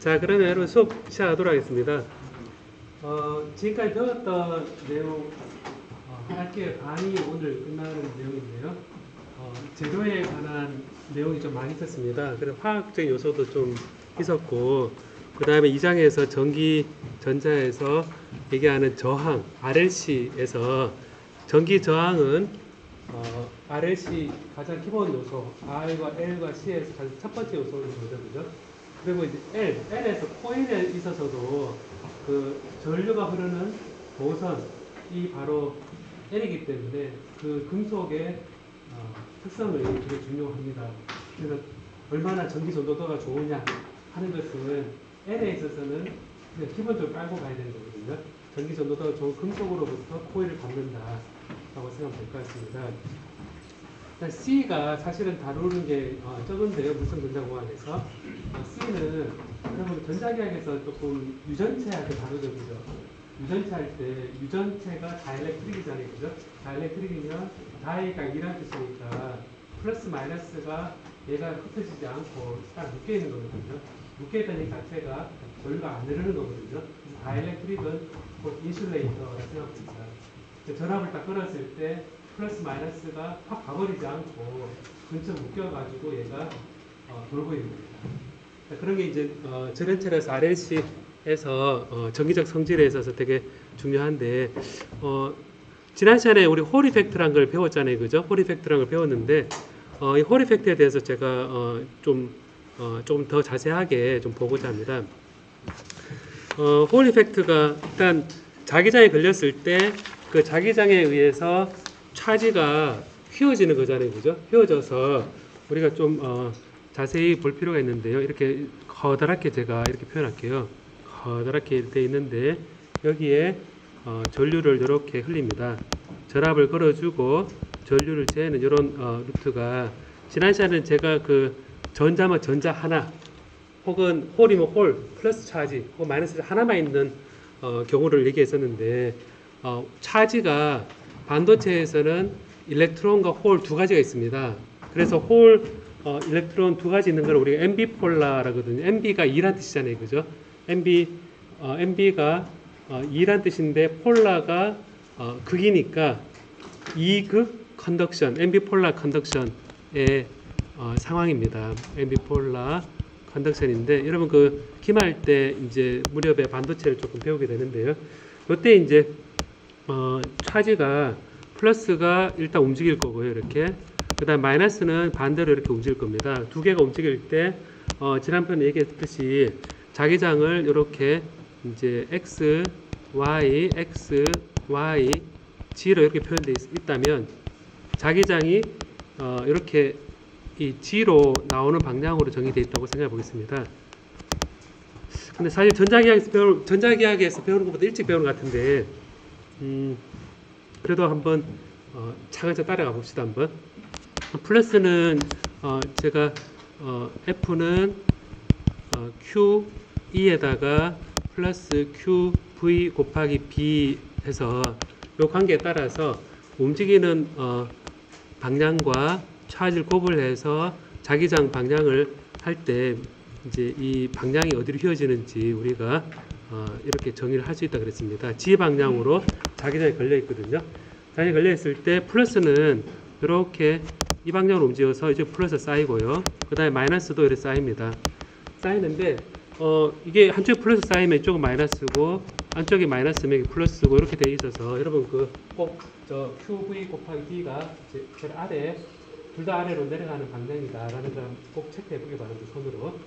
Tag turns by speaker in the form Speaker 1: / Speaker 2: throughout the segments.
Speaker 1: 자, 그러면 여러분 수업 시작하도록 하겠습니다. 지금까지 배웠던 내용 한 학기의 반이 오늘 끝나는 내용인데요. 재료에 관한 내용이 좀 많이 있었습니다. 그래서 화학적인 요소도 좀 있었고, 그 다음에 2장에서 전기 전자에서 얘기하는 저항 RLC에서 전기 저항은 RLC 가장 기본 요소 R과 L과 C에서 가장 첫 번째 요소인 거죠, 그죠? 그리고 이제 L에서 코일에 있어서도 그 전류가 흐르는 모선이 바로 L이기 때문에 그 금속의 특성이 되게 중요합니다. 그래서 얼마나 전기 전도도가 좋으냐 하는 것은 L에 있어서는 그냥 기본적으로 깔고 가야 되는 거거든요. 전기 전도도가 좋은 금속으로부터 코일을 받는다 라고 생각하면 될 것 같습니다. C가 사실은 다루는 게 적은데요. 물성전자공학에서 C는 여러분 전자기학에서 조금 유전체하게 다루죠. 그죠? 유전체 할 때 유전체가 다이엘렉트릭이잖아요. 그죠? 다이엘렉트릭이면 다이가 2라는 뜻이니까 플러스 마이너스가 얘가 흩어지지 않고 딱 묶여있는 거거든요. 묶여있다는 이 자체가 전류가 안 흐르는 거거든요. 그래서 다이엘렉트릭은 곧 인슐레이터라고 생각합니다. 전압을 딱 걸었을 때 플러스 마이너스가 확 가버리지 않고 근처 묶여가지고 얘가 돌고 있는 겁니다. 그런 게 이제 전원체라서 RLC에서 전기적 성질에 있어서 되게 중요한데 지난 시간에 우리 홀 이펙트라는 걸 배웠잖아요, 그죠? 홀 이펙트라는 걸 배웠는데 이 홀 이펙트에 대해서 제가 조금 더 자세하게 좀 보고자 합니다. 홀 이펙트가 일단 자기장에 걸렸을 때 그 자기장에 의해서 차지가 휘어지는 거잖아요, 그죠? 휘어져서 우리가 좀 자세히 볼 필요가 있는데요. 이렇게 커다랗게 제가 이렇게 표현할게요. 커다랗게 되어 있는데 여기에 전류를 이렇게 흘립니다. 전압을 걸어주고 전류를 재는 이런 루트가 지난 시간에는 제가 그 전자면 전자 하나 혹은 홀이면 홀 플러스 차지 혹은 마이너스 하나만 있는 경우를 얘기했었는데 차지가 반도체에서는 일렉트론과 홀 두 가지가 있습니다. 그래서 홀 일렉트론 두 가지 있는 걸 우리가 MB폴라라고 하거든요. MB가 2란 뜻이잖아요, 그죠? MB가 2란 뜻인데 폴라가 극이니까 2극 컨덕션, MB폴라 컨덕션의 상황입니다. MB폴라 컨덕션인데 여러분 그 기말 때 이제 무렵에 반도체를 조금 배우게 되는데요. 이때 이제 차지가 플러스가 일단 움직일 거고요, 이렇게. 그 다음 마이너스는 반대로 이렇게 움직일 겁니다. 두 개가 움직일 때 지난번에 얘기했듯이 자기장을 이렇게 이제 X, Y, X, Y, G로 이렇게 표현되어 있다면 자기장이 이렇게 이 G로 나오는 방향으로 정의되어 있다고 생각해 보겠습니다. 근데 사실 전자기학에서 배우는 것보다 일찍 배우는 것 같은데 그래도 한번 차근차근 따라가 봅시다. 한번 플러스는 제가 F는 QE에다가 플러스 QV 곱하기 B 해서 이 관계에 따라서 움직이는 방향과 차지를 구분해서 자기장 방향을 할 때 이제 이 방향이 어디로 휘어지는지 우리가 이렇게 정의를 할 수 있다 그랬습니다. G 방향으로 자기장이 걸려 있거든요. 자기장이 걸려 있을 때 플러스는 이렇게 이 방향으로 움직여서 이제 플러스 쌓이고요. 그 다음에 마이너스도 이렇게 쌓입니다. 쌓이는데 이게 한쪽에 플러스 쌓이면 이쪽은 마이너스고 안쪽에 마이너스면 플러스고 이렇게 돼 있어서 여러분 그 꼭 저 QV 곱하기 D가 제일 아래 둘 다 아래로 내려가는 방향이다 라는 걸 꼭 체크해 보기 바랍니다. 손으로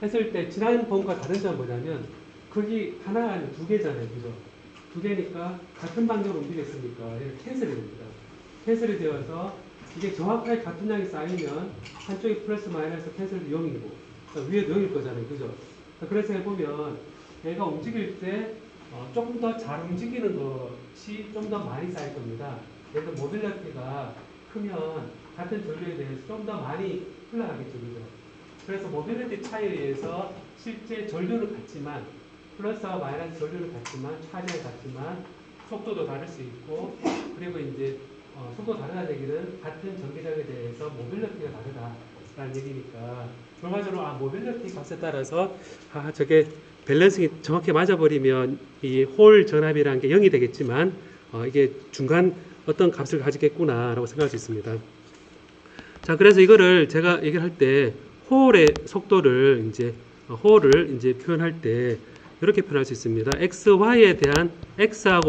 Speaker 1: 했을 때 지난 번과 다른 점은 뭐냐면 거기 하나가 아니라 두 개잖아요, 그죠? 두 개니까 같은 방향으로 움직였으니까 캔슬이 됩니다. 캔슬이 되어서 이게 정확하게 같은 양이 쌓이면 한쪽이 플러스 마이너스 캔슬도 0이고 그러니까 위에도 0일 거잖아요, 그죠? 그래서 해보면 얘가 움직일 때 조금 더 잘 움직이는 것이 좀 더 많이 쌓일 겁니다. 그래서 모빌리티가 크면 같은 전류에 대해서 좀 더 많이 흘러가겠죠, 그죠? 그래서 모빌리티 차이에 의해서 실제 전류는 같지만 플러스와 마이너스 전류는 같지만 차지는 같지만 속도도 다를 수 있고 그리고 이제 속도 다르다는 얘기는 같은 전기장에 대해서 모빌리티가 다르다 라는 얘기니까 결과적으로 모빌리티 값에 따라서 저게 밸런싱이 정확히 맞아버리면 이 홀 전압이라는 게 0이 되겠지만 이게 중간 어떤 값을 가지겠구나 라고 생각할 수 있습니다. 자, 그래서 이거를 제가 얘기를 할 때 홀의 속도를 홀을 표현할 때 이렇게 표현할 수 있습니다. x하고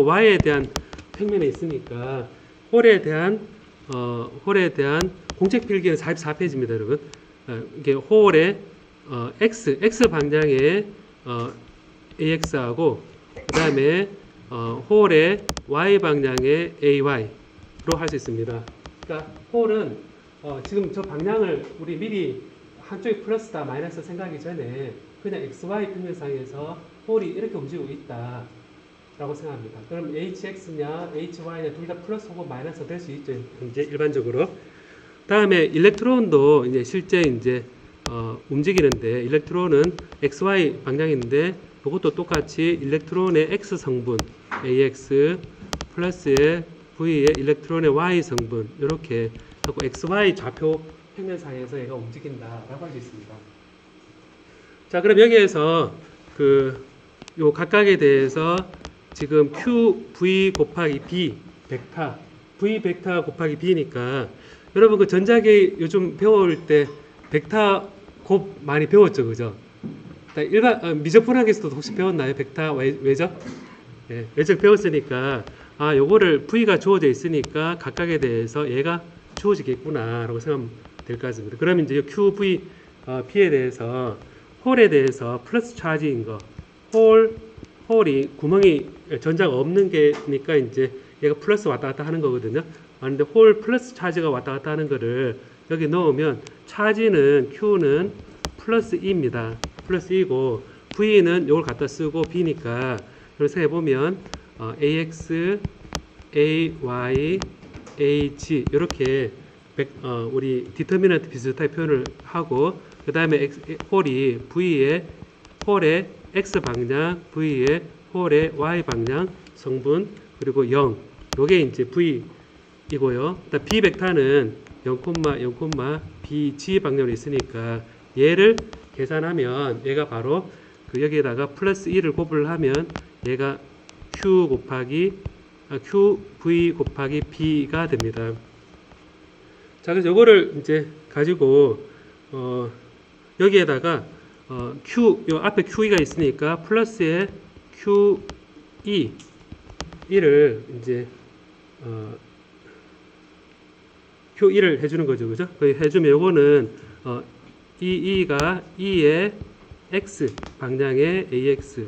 Speaker 1: y에 대한 평면에 있으니까 홀에 대한 공책 필기는 44페이지입니다, 여러분. 이게 홀의 x 방향의 ax하고 그다음에 홀의 y 방향의 ay로 할 수 있습니다. 그러니까 홀은 지금 저 방향을 우리 미리 한쪽이 플러스다 마이너스 생각하기 전에 그냥 xy 평면상에서 홀이 이렇게 움직이고 있다 라고 생각합니다. 그럼 hx냐 hy냐 둘 다 플러스 혹은 마이너스 될 수 있죠, 이제 일반적으로. 다음에 일렉트론도 실제 움직이는데 일렉트론은 xy 방향인데 이것도 똑같이 일렉트론의 x 성분 ax 플러스의 v의 일렉트론의 y 성분 이렇게 하고 xy 좌표 평면상에서 얘가 움직인다라고 할 수 있습니다. 자, 그럼 여기에서 요 각각에 대해서 지금 q v 곱하기 b 벡터 v 벡터 곱하기 b니까 여러분 그 전자기 요즘 배울 때 벡터 곱 많이 배웠죠, 그죠? 일반 미적 분학에서도 혹시 배웠나요? 벡터 외적? 예, 외적 배웠으니까 요거를 v가 주어져 있으니까 각각에 대해서 얘가 주어지겠구나라고 생각하면 될 것 같습니다. 그럼 이제 q v p에 대해서 홀에 대해서 플러스 차지인 거, 홀이 구멍이 전자가 없는 게니까 이제 얘가 플러스 왔다 갔다 하는 거거든요. 근데 홀 플러스 차지가 왔다 갔다 하는 거를 여기 넣으면 차지는 Q는 플러스 2입니다. 플러스 2고 V는 이걸 갖다 쓰고 B니까 그래서 해보면 AX, AY, AG 이렇게 우리 디터미넌트 비슷하게 표현을 하고 그 다음에 홀이 홀의 X 방향, V의 홀의 Y 방향 성분 그리고 0 요게 이제 V 이고요. B 벡터는 0, 0, BG 방향으로 있으니까 얘를 계산하면 얘가 바로 여기에다가 플러스 1을 곱을 하면 얘가 Q V 곱하기 B가 됩니다. 자, 그래서 요거를 이제 가지고 여기에다가 요 앞에 QE가 있으니까 플러스에 QE1을 이제 Q1을 해주는 거죠, 그죠? 해주면 요거는 EE가 E의 X 방향의 AX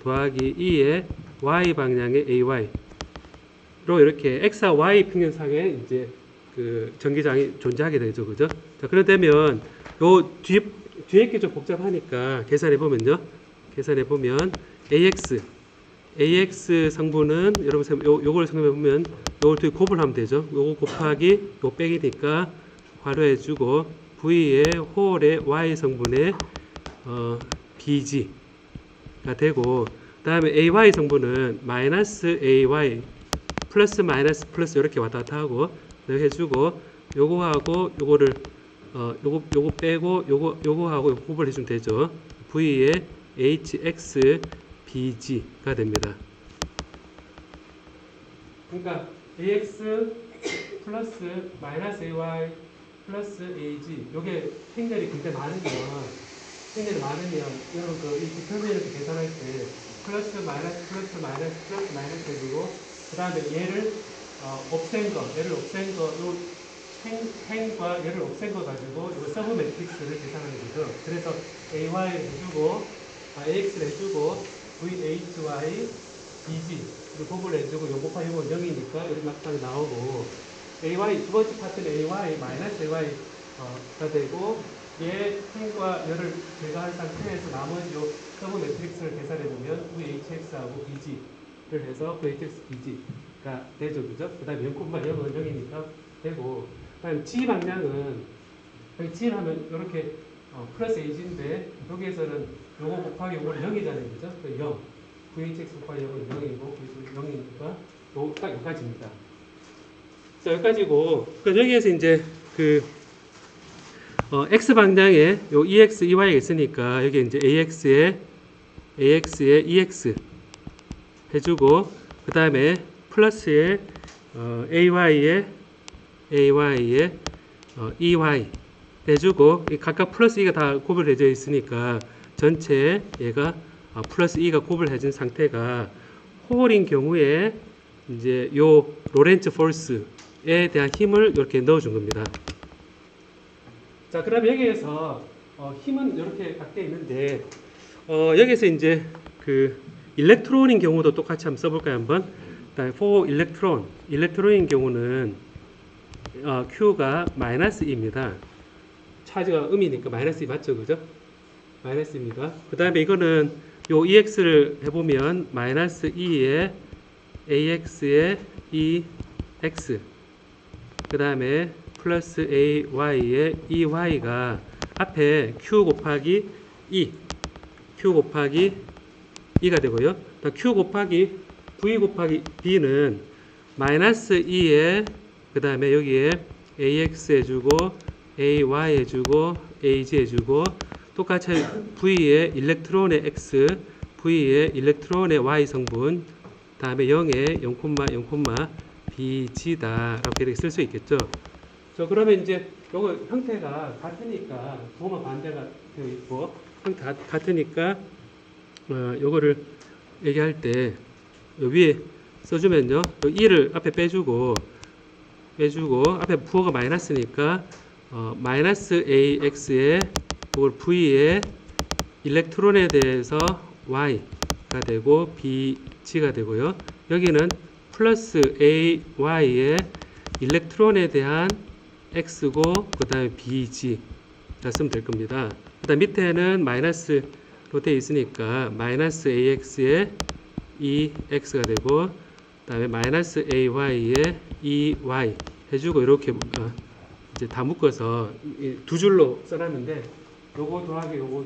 Speaker 1: 더하기 E의 Y 방향의 AY로 이렇게 X와 Y 평면상에 이제 그 전기장이 존재하게 되죠, 그죠? 자, 그러면 요 뒤에 게 좀 복잡하니까 계산해 보면 AX 성분은 여러분 요걸 생각해 보면 요걸 뒤에 곱을 하면 되죠. 요거 곱하기 요 빼기니까 괄호해 주고 V의 홀의 Y 성분의 BG가 되고 그다음에 AY 성분은 마이너스 AY 플러스 마이너스 플러스 이렇게 왔다 갔다 하고 해주고 요거하고 요거를 요거 빼고 요거하고 곱을 해주면 되죠. V의 HX BG가 됩니다. 그러니까 AX 플러스 마이너스 AY 플러스 AG 요게 행렬이 굉장히 많으면 여러분 이 디터미넌트 계산할 때 플러스 마이너스 해주고 그 다음에 얘를 없앤 거 요 행과 얘를 없앤 거 가지고 요 서브 매트릭스를 계산하는 거죠. 그래서 AY를 해주고 AX를 해주고 VHY BG를 곱을 해주고 요 곱하기 요건 0이니까 이렇게 막상 나오고 AY 두 번째 파트는 AY 마이너스 AY가 되고 얘 행과 얘를 제거한 상태에서 나머지 요 서브 매트릭스를 계산해보면 VHX하고 BG를 해서 VHX BG가 되죠, 그죠? 그 다음에 0,0은 0이니까 되고 그 다음에 G 방향은 여기 G를 하면 이렇게 플러스 H인데 여기에서는 요거 곱하기 요거는 0이잖아요, 그죠? 0 VHX 곱하기 0은 0이고 VHX 0이니까 딱 여기까지입니다. 자, 여기까지고 여기에서 이제 x 방향에 요 EX, EY가 있으니까 여기 이제 AX에 EX 해주고 그 다음에 플러스에 AY에 EY 해주고 각각 플러스 2가 다 고별해져 있으니까 전체 얘가 플러스 2가 고별해진 상태가 홀인 경우에 이제 요 로렌츠 포스에 대한 힘을 이렇게 넣어준 겁니다. 자, 그럼 여기에서 힘은 이렇게 딱 돼 있는데 여기서 이제 그 일렉트론인 경우도 똑같이 한번 써볼까요? 한번. for 일렉트론인 경우는 Q가 마이너스 2입니다. 차지가 음이니까 마이너스 2 맞죠? 그죠? 마이너스입니다. 그 다음에 이거는 요 EX를 해보면 마이너스 2에 AX에 EX 그 다음에 플러스 AY에 EY가 앞에 Q 곱하기 2가 되고요. Q 곱하기 V 곱하기 B는 마이너스 2에 그 다음에 여기에 AX 해주고 AY 해주고 AG 해주고 똑같이 V에 일렉트론의 X, V에 일렉트론의 Y 성분 다음에 0에 0,0, BG다 라고 이렇게 쓸 수 있겠죠. 그러면 이제 요거 형태가 같으니까 도마 반대가 되어 있고 형태 같으니까 요거를 얘기할 때 요 위에 써주면요. 요 2를 앞에 빼주고 앞에 부호가 마이너스니까 마이너스 AX에 그걸 V에 일렉트론에 대해서 Y가 되고 BG가 되고요. 여기는 플러스 AY에 일렉트론에 대한 X고 그 다음에 BG가 쓰면 될 겁니다. 그 다음 밑에는 마이너스로 되어 있으니까 마이너스 AX에 EX가 되고 그 다음에 마이너스 AY에 EY 해주고 이렇게 이제 다 묶어서 두 줄로 써놨는데 요거 더하기 요거를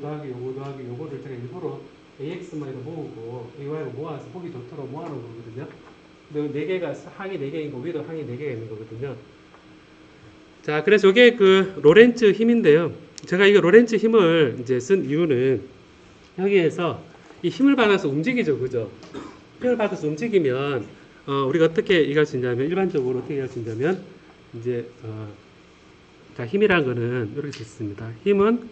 Speaker 1: 제가 일부러 AX만 이렇게 모으고 AY를 모아서 보기 좋도록 모아놓은 거거든요. 근데 4개가 항이 4개이고 위도 항이 4개가 있는 거거든요. 자, 그래서 이게 그 로렌츠 힘인데요. 제가 이거 로렌츠 힘을 이제 쓴 이유는 여기에서 이 힘을 받아서 움직이죠, 그죠? 힘을 받아서 움직이면 우리가 어떻게 얘기할 수 있냐면 일반적으로 어떻게 얘기할 수 있냐면 이제 자, 힘이란 거는 이렇게 있습니다. 힘은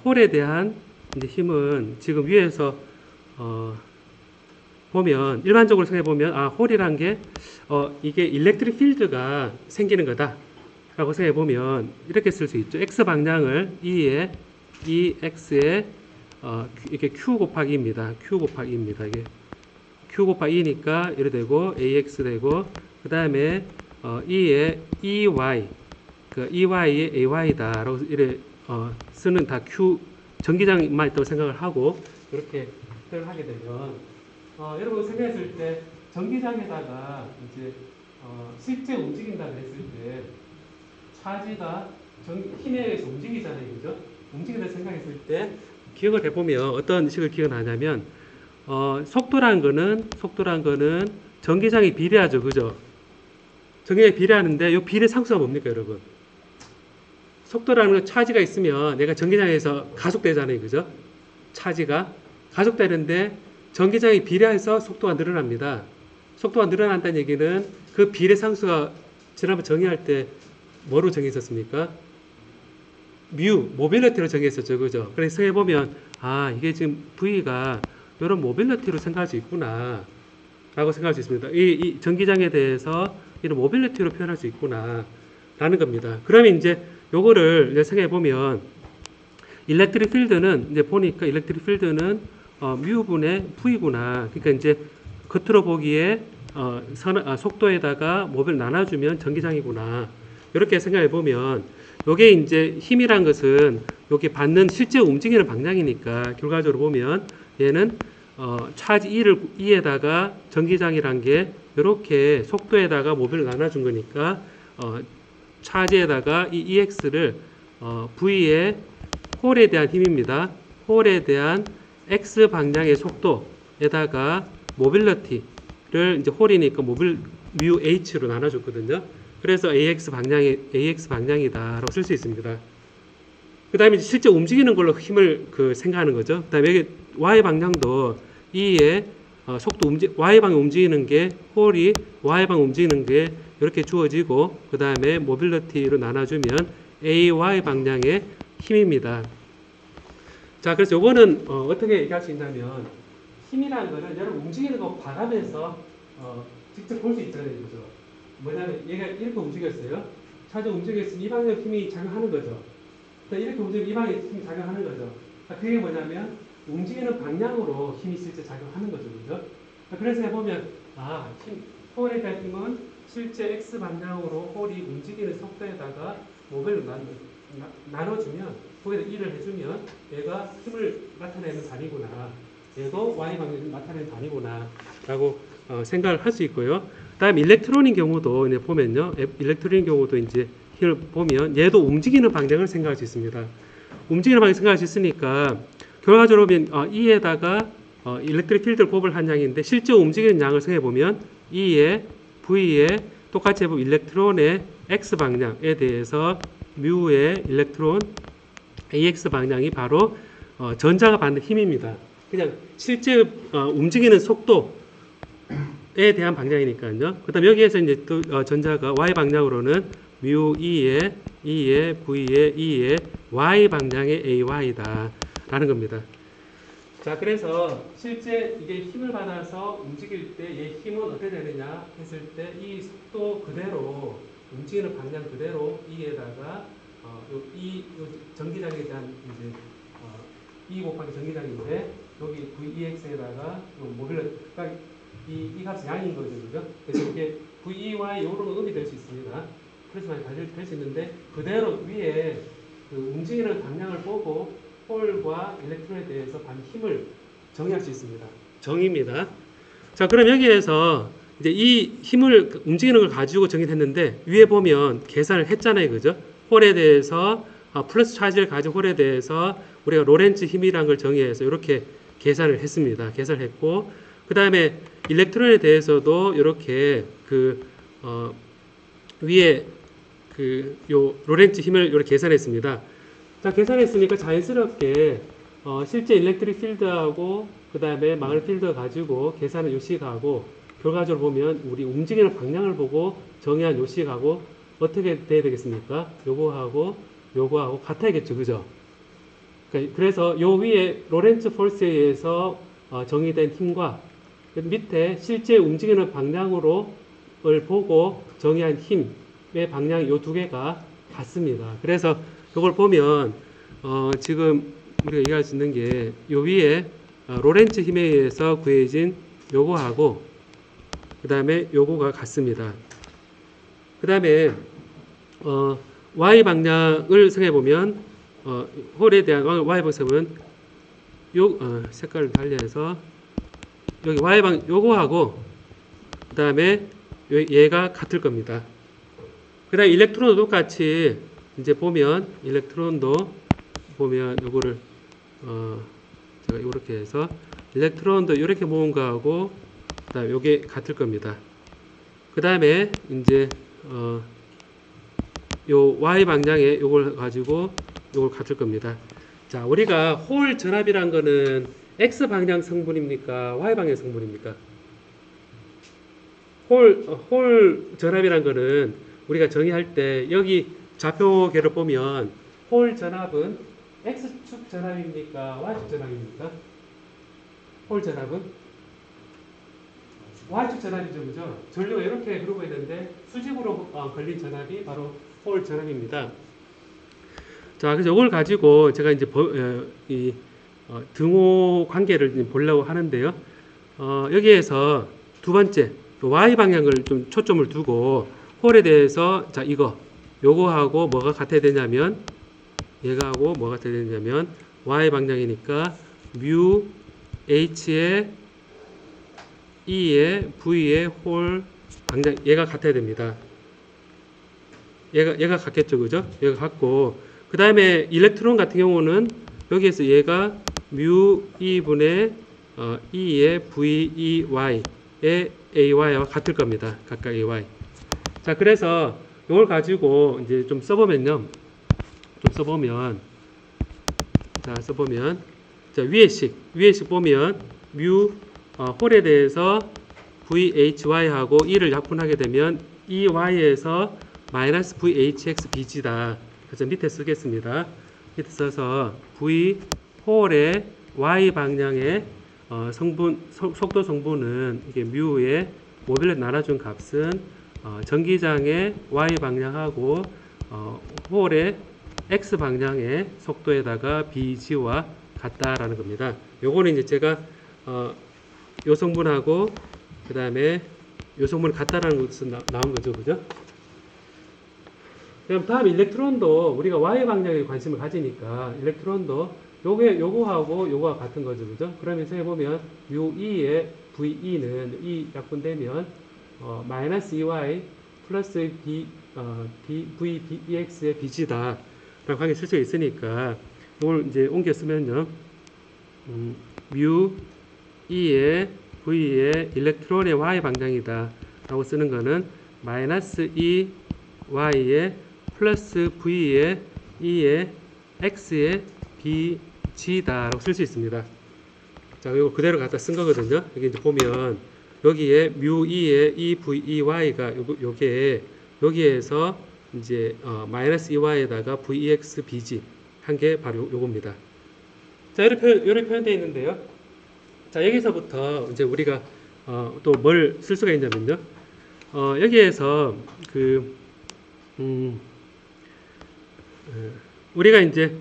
Speaker 1: 홀에 대한 이제 힘은 지금 위에서 보면 일반적으로 생각해 보면 홀이란 게 이게 일렉트릭 필드가 생기는 거다. 라고 생각해 보면 이렇게 쓸 수 있죠. x 방향을 E에 EX에 이게 Q 곱하기 2입니다. Q 곱하기 2입니다. 이게 Q 곱하기 2니까 이래 되고 AX 되고 그 다음에 E에 EY 그 EY에 AY다라고 이래 쓰는 다 Q 전기장만 있다고 생각을 하고 이렇게 표현을 하게 되면 여러분 생각했을 때 전기장에다가 이제 실제 움직인다고 했을 때 차지가 힘에 의해서 움직이잖아요, 그죠? 움직인다 생각했을 때 기억을 해보면 어떤 식을 기억하냐면 속도란 거는 전기장이 비례하죠, 그죠? 전기장이 비례하는데 이 비례 상수가 뭡니까, 여러분? 속도라는 건 차지가 있으면 내가 전기장에서 가속되잖아요, 그죠? 차지가 가속되는데 전기장이 비례해서 속도가 늘어납니다. 속도가 늘어난다는 얘기는 그 비례 상수가 지난번 정의할 때 뭐로 정했었습니까? 모빌리티로 정했었죠, 그죠? 그래서 해보면 이게 지금 V가 이런 모빌리티로 생각할 수 있구나 라고 생각할 수 있습니다. 이 전기장에 대해서 이런 모빌리티로 표현할 수 있구나 라는 겁니다. 그러면 이제 요거를 이제 생각해보면 일렉트릭 필드는 이제 보니까 일렉트릭 필드는 뮤분의 V구나. 그러니까 이제 겉으로 보기에 속도에다가 몹을 나눠주면 전기장이구나. 이렇게 생각해 보면 요게 이제 힘이란 것은 요게 받는 실제 움직이는 방향이니까 결과적으로 보면 얘는 차지 E에다가 전기장이란 게 이렇게 속도에다가 몹을 나눠준 거니까 차지에다가 이 EX를 V의 홀에 대한 힘입니다. 홀에 대한 X 방향의 속도에다가 모빌리티를 이제 홀이니까 뮤 H로 나눠줬거든요. 그래서 AX 방향이다라고 쓸 수 있습니다. 그 다음에 실제 움직이는 걸로 힘을 생각하는 거죠. 그 다음에 여기 Y 방향도 E의 속도 Y방향 움직이는 게 홀이 Y방향 움직이는 게 이렇게 주어지고 그 다음에 모빌리티로 나눠주면 AY 방향의 힘입니다. 자, 그래서 요거는 어떻게 얘기할 수 있냐면 힘이라는 거는 여러분 움직이는 거 봐가면서 직접 볼 수 있잖아요. 그죠? 뭐냐면 얘가 이렇게 움직였어요. 차주 움직였으면 이 방향 힘이 작용하는 거죠. 이렇게 움직이면 이 방향 힘이 작용하는 거죠. 그게 뭐냐면 움직이는 방향으로 힘이 실제 작용하는 거죠. 그죠? 그래서 해보면 홀에 대한 힘은 실제 X 방향으로 홀이 움직이는 속도에다가 모벨로 나눠주면 거기다 1을 해주면 얘가 힘을 나타내는 단위구나. 얘도 Y 방향을 나타내는 단위구나 라고 생각을 할 수 있고요. 다음 일렉트론인 경우도 이제 보면요. 일렉트론인 경우도 이제 힘을 보면 얘도 움직이는 방향을 생각할 수 있습니다. 움직이는 방향을 생각할 수 있으니까 결과적으로 보면 E에다가 일렉트릭 필드를 곱을 한 양인데 실제 움직이는 양을 생각해 보면 E에 V에 똑같이 해보면 일렉트론의 X 방향에 대해서 뮤의 일렉트론 AX 방향이 바로 전자가 받는 힘입니다. 그냥 실제 움직이는 속도에 대한 방향이니까요. 그 다음 여기에서 이제 또 전자가 Y 방향으로는 뮤 E의 V의 E의 Y 방향의 AY다 라는 겁니다. 자, 그래서 실제 이게 힘을 받아서 움직일 때 얘 힘은 어떻게 되느냐 했을 때 이 속도 그대로 움직이는 방향 그대로 E에다가 이 전기장에 대한 이제 E 곱하기 전기장인데 여기 VEX에다가 그러니까 이 값이 양인 거죠, 그죠? 그래서 이게 VEY 이런 음이 될 수 있습니다. 그래서 많이 될 수 있는데 그대로 위에 움직이는 방향을 보고 홀과 일렉트론에 대해서 받는 힘을 정의할 수 있습니다. 정의입니다. 자, 그럼 여기에서 이제 이 힘을 움직이는 걸 가지고 정의했는데 위에 보면 계산을 했잖아요, 그죠? 홀에 대해서 플러스 차지를 가진 홀에 대해서 우리가 로렌츠 힘이라는 걸 정의해서 이렇게 계산을 했습니다. 계산을 했고 그 다음에 일렉트론에 대해서도 이렇게 위에 요 로렌츠 힘을 이렇게 계산했습니다. 자, 계산했으니까 자연스럽게 실제 일렉트릭 필드하고 그 다음에 마그넷 필드 가지고 계산을 요식하고 결과적으로 보면 우리 움직이는 방향을 보고 정의한 요식하고 어떻게 돼야 되겠습니까? 요거하고 같아야겠죠, 그죠? 그래서 요 위에 로렌츠 폴스에 의해서 정의된 힘과 밑에 실제 움직이는 방향으로 보고 정의한 힘의 방향 요 두 개가 같습니다. 그래서 이걸 보면 지금 우리가 얘기할 수 있는 게 요 위에 로렌츠 힘에 의해서 구해진 요거하고 그 다음에 요거가 같습니다. 그 다음에 Y 방향을 생각해 보면 홀에 대한 Y 방향은 요 색깔을 달리해서 여기 Y 방 요거하고 그 다음에 얘가 같을 겁니다. 그 다음에 일렉트론도 똑같이 이제 보면 일렉트론도 보면 요거를 제가 이렇게 해서 일렉트론도 이렇게 모은 거하고 그다음에 요게 같을 겁니다. 그 다음에 이제 요 Y 방향에 요걸 가지고 요걸 같을 겁니다. 자, 우리가 홀 전압이란 거는 X 방향 성분입니까? Y 방향 성분입니까? 홀 전압이란 거는 우리가 정의할 때 여기 좌표계를 보면 홀 전압은 X축 전압입니까? Y축 전압입니까? 홀 전압은? Y축 전압이죠, 그죠? 전류가 이렇게 흐르고 있는데 수직으로 걸린 전압이 바로 홀 전압입니다. 자, 그래서 이걸 가지고 제가 이제 등호 관계를 보려고 하는데요. 여기에서 두 번째 Y 방향을 좀 초점을 두고 홀에 대해서 자, 요거하고 뭐가 같아야 되냐면 얘가하고 뭐가 같아야 되냐면 Y 방향이니까 뮤 H의 E의 V의 홀 방향 얘가 같아야 됩니다. 얘가 같겠죠, 그죠? 얘가 같고 그 다음에 일렉트론 같은 경우는 여기에서 얘가 뮤 E분의 E의 VEY의 AY와 같을 겁니다. 각각 AY. 자, 그래서 이걸 가지고 이제 좀 써보면 자, 써보면, 자, 위에식 보면, 홀에 대해서 VHY하고 E를 약분하게 되면, EY에서 마이너스 VHXBG다. 그래서 밑에 쓰겠습니다. 밑에 써서, 홀의 Y 방향의 속도 성분은, 이게 뮤의 모빌렛 나눠준 값은, 전기장의 Y 방향하고, 홀의 X 방향의 속도에다가 BG와 같다라는 겁니다. 요거는 이제 제가 요 성분하고 그 다음에 요 성분이 같다라는 것에서 나온 거죠, 그죠? 그럼 다음 일렉트론도 우리가 Y 방향에 관심을 가지니까 일렉트론도 요거하고 요거와 같은 거죠, 그죠? 그러면서 해보면 U의 VE는 E 약분되면 마이너스 EY 플러스 VEX의 BG다 라고 하게 쓸 수 있으니까 이걸 이제 옮겨 쓰면요, 뮤 E의 V의 일렉트론의 Y 방향이다 라고 쓰는 거는 마이너스 E Y의 플러스 V의 E의 X의 BG다 라고 쓸 수 있습니다. 자, 이거 그대로 갖다 쓴 거거든요. 여기 이제 보면 여기에 뮤 E의 EVEY가 요게 여기에서 이제 마이너스 EY에다가 VEX BG 한 게 바로 요겁니다. 자, 이렇게 표현되어 있는데요. 자, 여기서부터 이제 우리가 또 뭘 쓸 수가 있냐면요. 여기에서 우리가 이제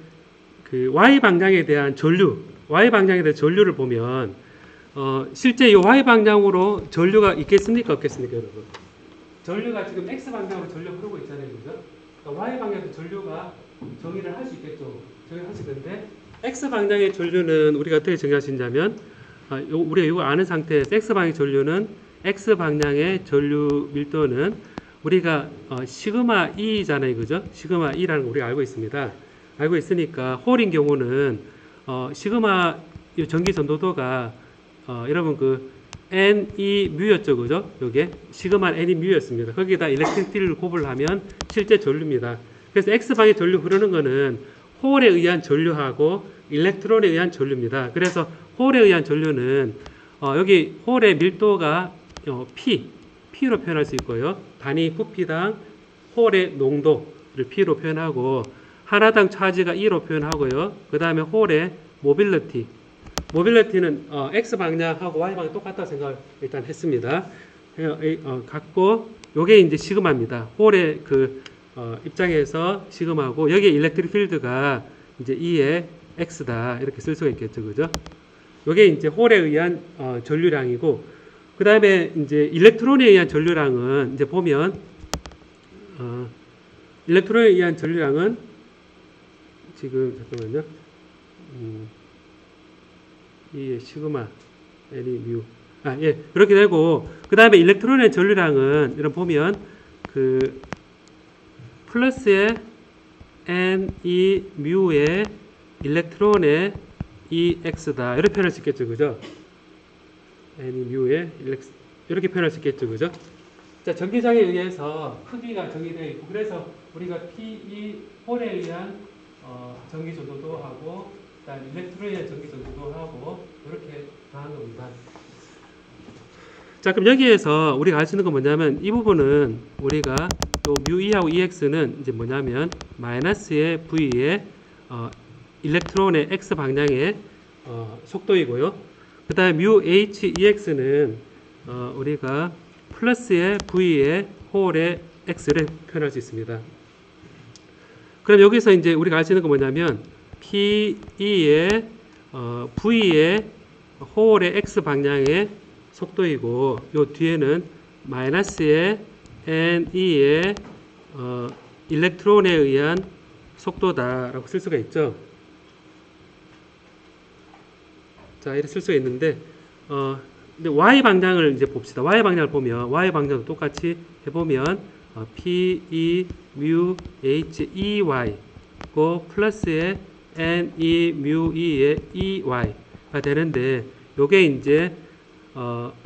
Speaker 1: 그 Y 방향에 대한 전류를 보면 실제 이 Y 방향으로 전류가 있겠습니까? 없겠습니까, 여러분? 전류가 지금 X 방향으로 전류 흐르고 있잖아요, 그죠? 그러니까 Y 방향에서 전류가 정의를 할 수 있겠죠. 정의할 수 있는데 X 방향의 전류는 우리가 어떻게 정의할 수 있냐면 우리가 이거 아는 상태에서 X 방향의 전류는 X 방향의 전류 밀도는 우리가 시그마 E잖아요, 그죠? 시그마 E라는 거 우리가 알고 있습니다. 알고 있으니까 홀인 경우는 시그마 전기 전도도가 여러분 그 NE 뮤였죠, 그죠? 요게 시그마 NE 뮤였습니다. 거기다 일렉트릭 필드를 곱을 하면 실제 전류입니다. 그래서 X방의 전류 흐르는 거는 홀에 의한 전류하고 일렉트론에 의한 전류입니다. 그래서 홀에 의한 전류는 여기 홀의 밀도가 P로 표현할 수 있고요. 단위 부피당 홀의 농도를 P로 표현하고 하나당 차지가 E로 표현하고요. 그 다음에 홀의 모빌리티는 X 방향하고 Y 방향 똑같다고 생각을 일단 했습니다. 갖고 요게 이제 시그마입니다. 홀의 그 입장에서 시그마고 여기에 일렉트릭 필드가 이제 E의 X다 이렇게 쓸 수가 있겠죠, 그죠? 요게 이제 홀에 의한 전류량이고 그 다음에 이제 일렉트론에 의한 전류량은 이제 보면 일렉트론에 의한 전류량은 지금 잠깐만요. 이 시그마 N이 뮤. 예. 그렇게 되고 그 다음에 일렉트론의 전류량은 이런 보면 그 플러스의 N2 뮤의 일렉트론의 EX다. 이렇게 표현할 수 있겠죠, 그죠? N2 뮤의 이렇게 표현할 수 있겠죠, 그죠? 자, 전기장에 의해서 크기가 정의되어 있고 그래서 우리가 PE 홀에 의한 전기 전도도 하고 그다음 일렉트론에 의한 전기 전도도 하고 이렇게 가는 겁니다. 자, 그럼 여기에서 우리가 알 수 있는 건 뭐냐면 이 부분은 우리가 또 뮤 E하고 EX는 이제 뭐냐면 마이너스의 V의 일렉트론의 X 방향의 속도이고요. 그 다음에 뮤 H EX는 우리가 플러스의 V의 홀의 X를 표현할 수 있습니다. 그럼 여기서 이제 우리가 알 수 있는 건 뭐냐면 PE의 V의 홀의 X 방향의 속도이고 요 뒤에는 마이너스의 NE의 일렉트론에 의한 속도다라고 쓸 수가 있죠. 자, 이렇게 쓸 수가 있는데 근데 Y 방향을 이제 봅시다. Y 방향을 보면 Y 방향도 똑같이 해보면 P, 뮤, H, E, Y 고 플러스의 N, E, 뮤, E의 E, Y가 되는데 요게 이제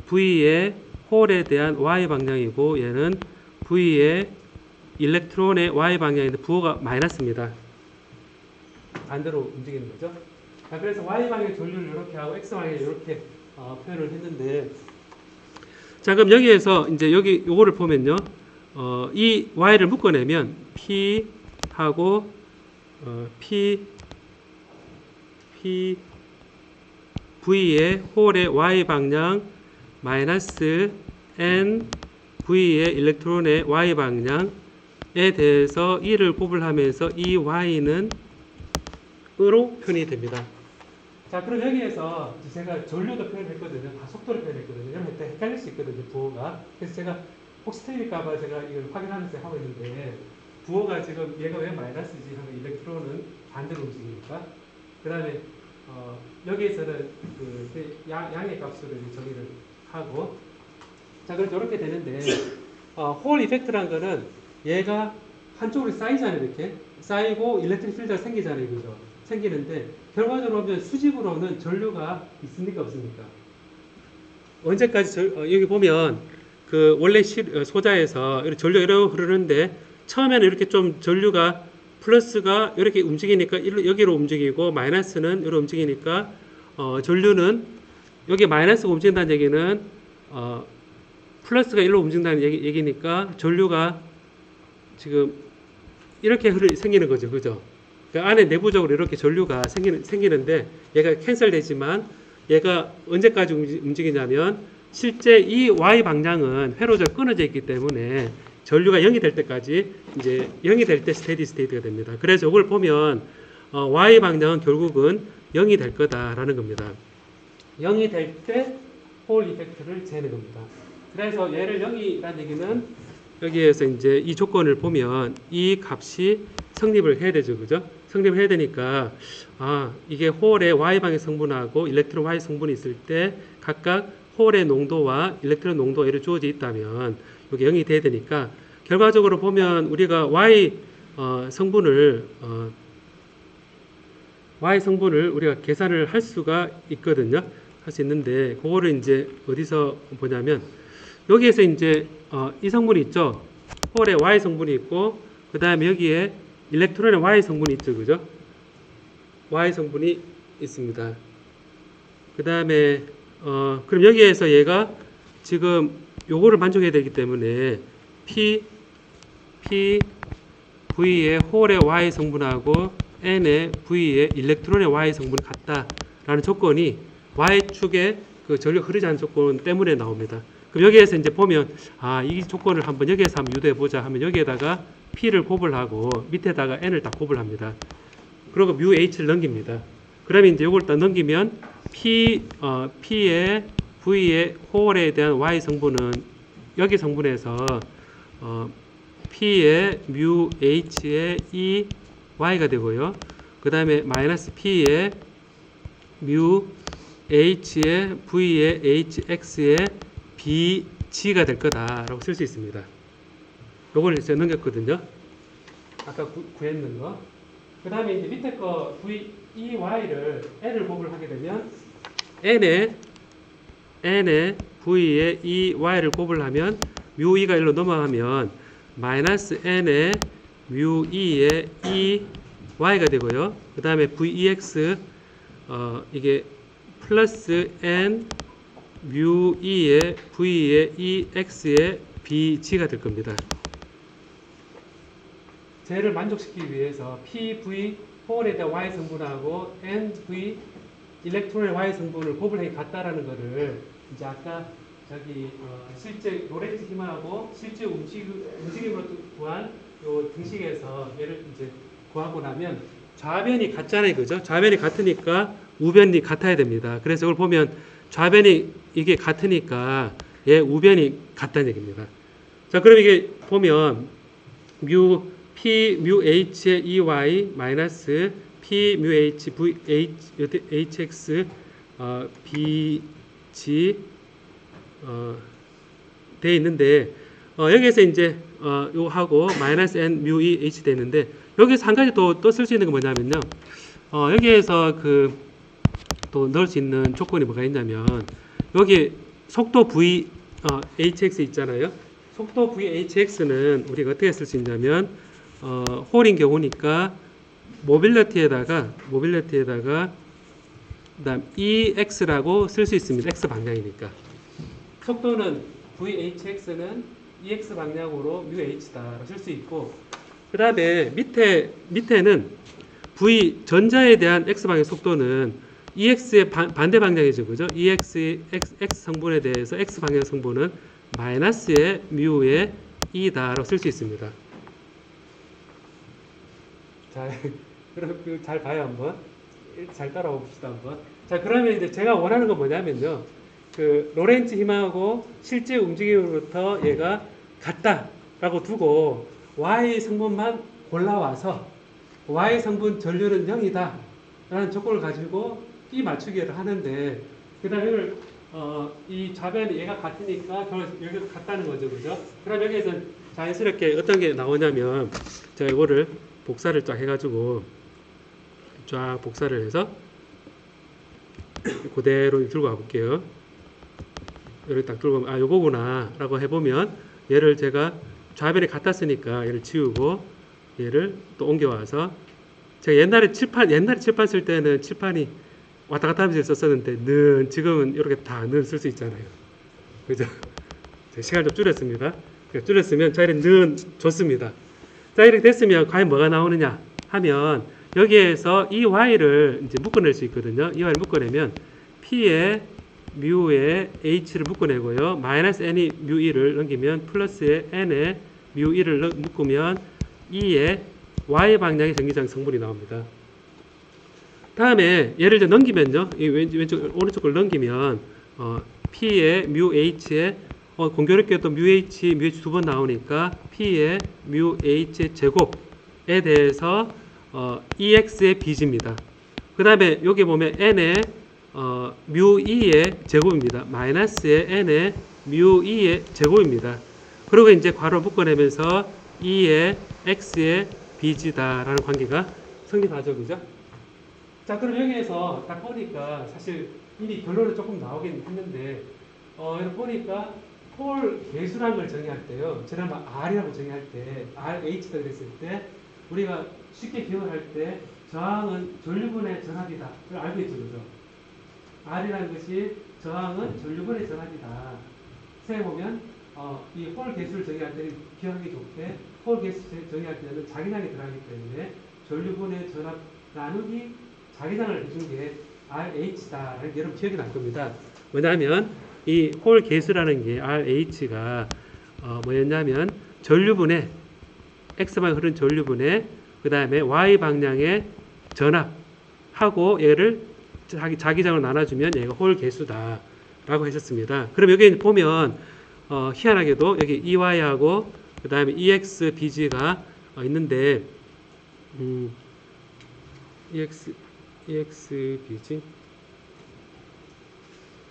Speaker 1: V의 홀에 대한 Y 방향이고 얘는 V의 일렉트론의 Y 방향인데 부호가 마이너스입니다. 반대로 움직이는 거죠. 자, 그래서 y방향 전류를 이렇게 하고 x방향 이렇게 표현을 했는데, 자, 그럼 여기에서 이제 여기 요거를 보면요, 이 y를 묶어내면 p 하고 p v의 홀의 y 방향 마이너스 n v의 일렉트론의 y 방향에 대해서 e를 곱을하면서 이 y는 으로 표현이 됩니다. 자, 그럼 여기에서 제가 전류도 표현했거든요. 속도를 표현했거든요. 여러분 일단 헷갈릴 수 있거든요, 부호가. 그래서 제가 혹시 틀릴까봐 제가 이걸 확인하면서 하고 있는데, 부호가 지금 얘가 왜 마이너스지 하면 일렉트론은 반대로 움직이니까. 그 다음에 여기에서는 그 양의 값으로 정의를 하고, 자, 그래서 이렇게 되는데, 홀 이펙트란 거는 얘가 한쪽으로 쌓이잖아요. 이렇게 쌓이고 일렉트릭 필드가 생기잖아요. 그죠? 생기는데 결과적으로 보면 수직으로는 전류가 있습니까? 없습니까? 언제까지 여기 보면 그 원래 소자에서 이렇게 전류가 이렇게 흐르는데 처음에는 이렇게 좀 전류가 플러스가 이렇게 움직이니까 여기로 움직이고 마이너스는 이렇게 움직이니까 전류는 여기 마이너스가 움직인다는 얘기는 플러스가 일로 움직인다는 얘기니까 전류가 지금 이렇게 생기는 거죠. 그죠? 그 안에 내부적으로 이렇게 전류가 생기는데 얘가 캔슬되지만 얘가 언제까지 움직이냐면 실제 이 y 방향은 회로적 끊어져 있기 때문에 전류가 0이 될 때까지 이제 0이 될 때 스테디 스테이트가 됩니다. 그래서 이걸 보면 y 방향은 결국은 0이 될 거다라는 겁니다. 0이 될 때 홀 이펙트를 재는 겁니다. 그래서 얘를 0이라는 얘기는 여기에서 이제 이 조건을 보면 이 값이 성립을 해야 되죠. 그죠? 성립을 해야 되니까 이게 홀의 Y방의 성분하고 일렉트론 Y 성분이 있을 때 각각 홀의 농도와 일렉트론 농도가 이렇게 주어져 있다면 이게 0이 돼야 되니까 결과적으로 보면 우리가 Y 성분을 우리가 계산을 할 수가 있거든요. 할 수 있는데 그거를 이제 어디서 보냐면 여기에서 이제 이 성분이 있죠. 홀의 Y 성분이 있고 그 다음에 여기에 일렉트론의 Y 성분이 있죠. 그죠? Y 성분이 있습니다. 그 다음에 그럼 여기에서 얘가 지금 요거를 만족해야 되기 때문에 V의 홀의 Y 성분하고 N의 V의 일렉트론의 Y 성분이 같다라는 조건이 Y축에 그 전류가 흐르지 않는 조건 때문에 나옵니다. 그럼 여기에서 이제 보면 이 조건을 한번 여기에서 한번 유도해 보자 하면 여기에다가 P를 곱을 하고 밑에다가 N을 딱 곱을 합니다. 그리고 뮤 H를 넘깁니다. 그러면 이제 이걸 딱 넘기면 P의 V의 홀에 대한 Y 성분은 여기 성분에서 P의 뮤 H의 E Y가 되고요. 그 다음에 마이너스 P의 뮤 H의 V의 HX의 BG가 될 거다라고 쓸 수 있습니다. 요걸 제가 넘겼거든요. 아까 구했는 거. 그 다음에 이제 밑에 거 EY를 N을 곱을 하게 되면 N의 V의 EY를 곱을 하면 뮤 E가 1로 넘어가면 마이너스 N의 뮤 E의 EY가 되고요. 그 다음에 VEX 이게 플러스 N 뮤 E의 V의 EX의 BG가 될 겁니다. 쟤를 만족시키기 위해서 PV 홀에 대한 Y 성분하고 NV 일렉트론의 Y 성분을 곱을 해 같다라는 거를 이제 아까 저기 실제 로렌츠 힘하고 실제 움직임으로 구한 요 등식에서 얘를 이제 구하고 나면 좌변이 같잖아요. 그죠? 좌변이 같으니까 우변이 같아야 됩니다. 그래서 이걸 보면 좌변이 이게 같으니까 얘 우변이 같다는 얘기입니다. 자, 그럼 이게 보면 뮤 H의 EY 마이너스 P 뮤 H V HX BG 돼 있는데 여기에서 이제 요 하고 마이너스 N 뮤 E H 돼 있는데 여기서 한 가지 또 쓸 수 있는 건 뭐냐면요. 여기에서 또 넣을 수 있는 조건이 뭐가 있냐면 여기 속도 V HX 있잖아요. 속도 VHX는 우리가 어떻게 쓸 수 있냐면 홀인 경우니까 모빌리티에다가 그다음 EX라고 쓸 수 있습니다. X 방향이니까. 속도는 VHX는 EX 방향으로 μH다 쓸 수 있고, 그 다음에 밑에는 V 전자에 대한 X 방향 속도는 EX의 반대 방향이죠, 그죠? EX X 성분에 대해서 X 방향 성분은 마이너스의 μ의 E다라고 쓸 수 있습니다. 자, 그럼 잘 봐요 한번. 잘 따라와 봅시다 한번. 자, 그러면 이제 제가 원하는 건 뭐냐면요. 그 로렌츠 힘하고 실제 움직임으로부터 얘가 같다라고 두고 Y 성분만 골라와서 Y 성분 전류는 0이다 라는 조건을 가지고 E 맞추기를 하는데, 그 다음에 이걸 이 좌변이 얘가 같으니까 여기가 같다는 거죠, 그죠? 그럼 여기에서 자연스럽게 어떤 게 나오냐면, 제가 이거를 복사를 쫙 해가지고 쫙 복사를 해서 그대로 들고 가볼게요. 이렇게 딱 들고 가면, 아, 요거구나 라고 해보면, 얘를 제가 좌변이 같았으니까 얘를 지우고 얘를 또 옮겨와서, 제가 옛날에 칠판 쓸 때는 칠판이 왔다 갔다 하면서 썼었는데 지금은 이렇게 다 쓸 수 있잖아요, 그죠? 시간 좀 줄였습니다. 줄였으면 자, 이렇게 좋습니다. 자, 이렇게 됐으면 과연 뭐가 나오느냐 하면, 여기에서 이 y를 이제 묶어낼 수 있거든요. 이 y를 묶어내면 p의 뮤의 h를 묶어내고요. 마이너스 n이 뮤 1을 넘기면 플러스의 n의 뮤 1을 묶으면 e의 y 방향의 전기장 성분이 나옵니다. 다음에 얘를 이제 넘기면요. 이 왼쪽 오른쪽 걸 넘기면 p의 뮤 h의 공교롭게 또 뮤 h 두 번 나오니까 p의 뮤 h의 제곱에 대해서 ex의 bg입니다. 그 다음에 여기 보면 n의 뮤 2의 제곱입니다. 마이너스의 n의 뮤 2의 제곱입니다. 그리고 이제 괄호 묶어내면서 2의 x의 bg다라는 관계가 성립하죠, 그죠? 자, 그럼 여기에서 딱 보니까 사실 이미 결론은 조금 나오긴 했는데, 여기 보니까 폴 개수라는 걸 정의할 때요, 지난번 R이라고 정의할 때, RH다 그랬을 때, 우리가 쉽게 기억을 할 때, 저항은 전류분의 전압이다. 그걸 알고 있죠, 그죠? R이라는 것이 저항은 전류분의 전압이다. 생각해보면, 이 홀 개수를 정의할 때는 기억하기 좋게, 홀 개수 정의할 때는 자기장이 들어가기 때문에, 전류분의 전압 나누기 자기장을 해준 게 RH다라는 게 여러분 기억이 날 겁니다. 뭐냐면, 이 홀 개수라는 게 RH가 뭐였냐면, 전류분의 X방향 흐른 전류분의 그 다음에 Y방향의 전압하고 얘를 자기장으로 나눠주면 얘가 홀 개수다 라고 했었습니다. 그럼 여기 보면 희한하게도 여기 EY하고 그 다음에 EX, BG가 있는데 EX, BG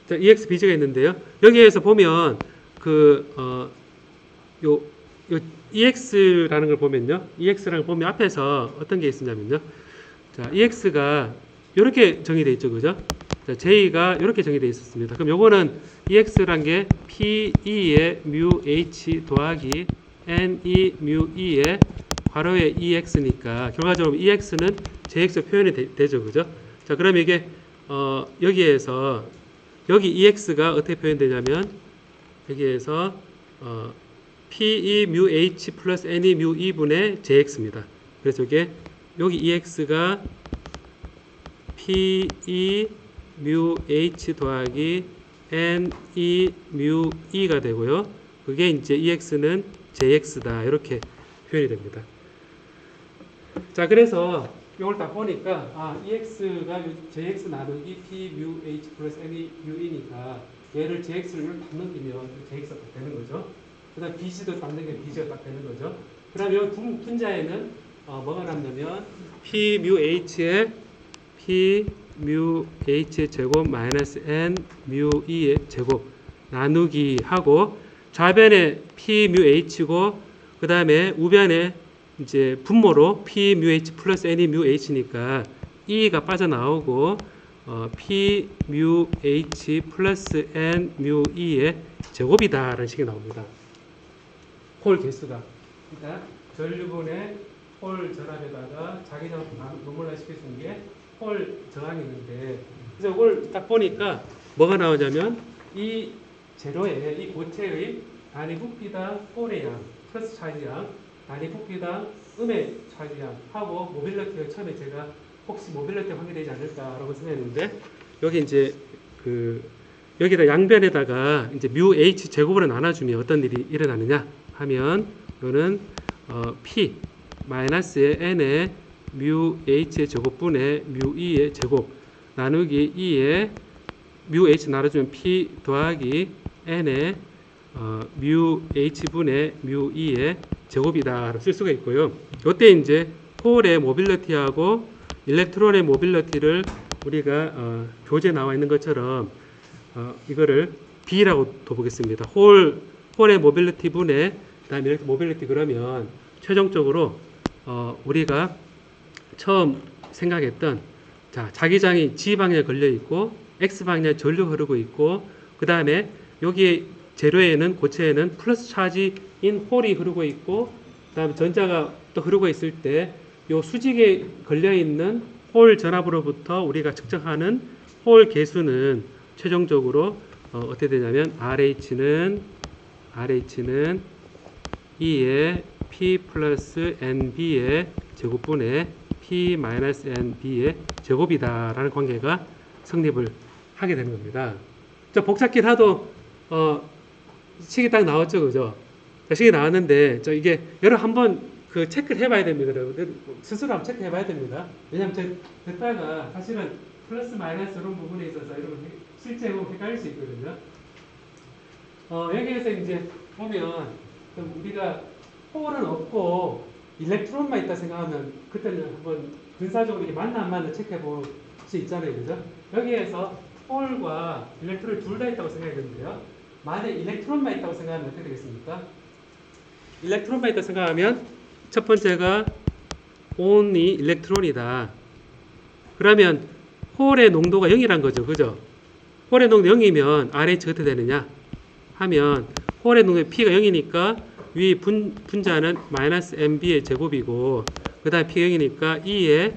Speaker 1: 자, EX, BG가 있는데요. 여기에서 보면 요 EX라는 걸 보면요. EX라는 걸 보면 앞에서 어떤 게 있었냐면요. 자, EX가 이렇게 정의되어 있죠, 그죠? 자, J가 이렇게 정의되어 있었습니다. 그럼 요거는 EX란 게 PE의 뮤 H 더하기 NE 뮤 E의 괄호의 EX니까 결과적으로 EX는 JX로 표현이 되죠, 그죠? 자, 그럼 이게 여기에서 여기 EX가 어떻게 표현되냐면 여기에서 PE 뮤 H 플러스 NE 뮤 E분의 JX입니다. 그래서 이게 여기 EX가 PE 뮤 H 더하기 NE 뮤 E가 되고요. 그게 이제 EX는 JX다. 이렇게 표현이 됩니다. 자, 그래서 이걸 딱 보니까 EX가 JX 나누기 P 뮤 H 플러스 NE 뮤 E니까 얘를 JX를 딱 넘기면 JX가 딱 되는 거죠. 그 다음 BC도 딱 넘기면 BC가 딱 되는 거죠. 그 다음에 이 분자에는 뭐가 남냐면 P 뮤 H의 P 뮤 H의 제곱 마이너스 N 뮤 E의 제곱 나누기 하고 좌변에 P 뮤 H고 그 다음에 우변에 이제 분모로 P 뮤 H 플러스 N 뮤 H니까 E가 빠져나오고 P 뮤 H 플러스 N 뮤 E의 제곱이다 라는 식이 나옵니다. 홀 개수가. 그러니까 전류분의 홀 전압에다가 자기장 노멀라이즈 시켜준 게 홀 저항이 있는데, 그래서 이걸 딱 보니까 뭐가 나오냐면 이 제로에 이 고체의 단위 부피당 홀의 양 플러스 차지양, 단위 부피당 음의 차지양 하고 모빌리티가 처음에 제가 혹시 모빌리티 확인되지 않을까라고 생각했는데, 여기 이제 여기다 양변에다가 이제 뮤 h 제곱으로 나눠주면 어떤 일이 일어나느냐 하면, 이거는 p 마이너스의 n의 뮤 h의 제곱분의 뮤 e의 제곱 나누기 2의 뮤 h 나눠주면 p 더하기 n의 뮤 h분의 뮤 e의 제곱이다 쓸 수가 있고요. 이때 이제 홀의 모빌리티하고 일렉트론의 모빌리티를 우리가 교재 나와 있는 것처럼 이거를 B라고 둬보겠습니다. 홀의 모빌리티 분의 그다음에 이렇게 모빌리티, 그러면 최종적으로 우리가 처음 생각했던, 자, 자기장이 G 방향에 걸려 있고 X 방향에 전류 흐르고 있고, 그 다음에 여기 재료에는 고체에는 플러스 차지인 홀이 흐르고 있고, 그 다음에 전자가 또 흐르고 있을 때 요 수직에 걸려 있는 홀 전압으로부터 우리가 측정하는 홀 개수는 최종적으로 어떻게 되냐면 RH는 2의 P 플러스 NB의 제곱분의 P 마이너스 NB의 제곱이다라는 관계가 성립을 하게 되는 겁니다. 저 복잡긴 하도 식이 딱 나왔죠, 그죠? 식이 나왔는데 이게 여러 한번 체크를 해봐야 됩니다, 여러분들. 스스로 한번 체크해봐야 됩니다. 왜냐하면 듣다가 사실은 플러스 마이너스 이런 부분에 있어서 여러분 실제 보면 헷갈릴 수 있거든요. 여기에서 이제 보면 우리가 홀은 없고 일렉트론만 있다 생각하면 그때는 한번 근사적으로 이게 맞나 안 맞나 체크해 볼 수 있잖아요, 그죠? 여기에서 홀과 일렉트론이 둘 다 있다고 생각이 드는데요. 만약 일렉트론만 있다고 생각하면 어떻게 되겠습니까? 일렉트론만 있다고 생각하면 첫 번째가 only 일렉트론이다. 그러면 홀의 농도가 0이란 거죠, 그죠? 홀의 농도 0이면 RH가 어떻게 되느냐 하면, 홀의 농도 P가 0이니까 위 분자는 마이너스 MB의 제곱이고, 그 다음에 P가 0이니까 2의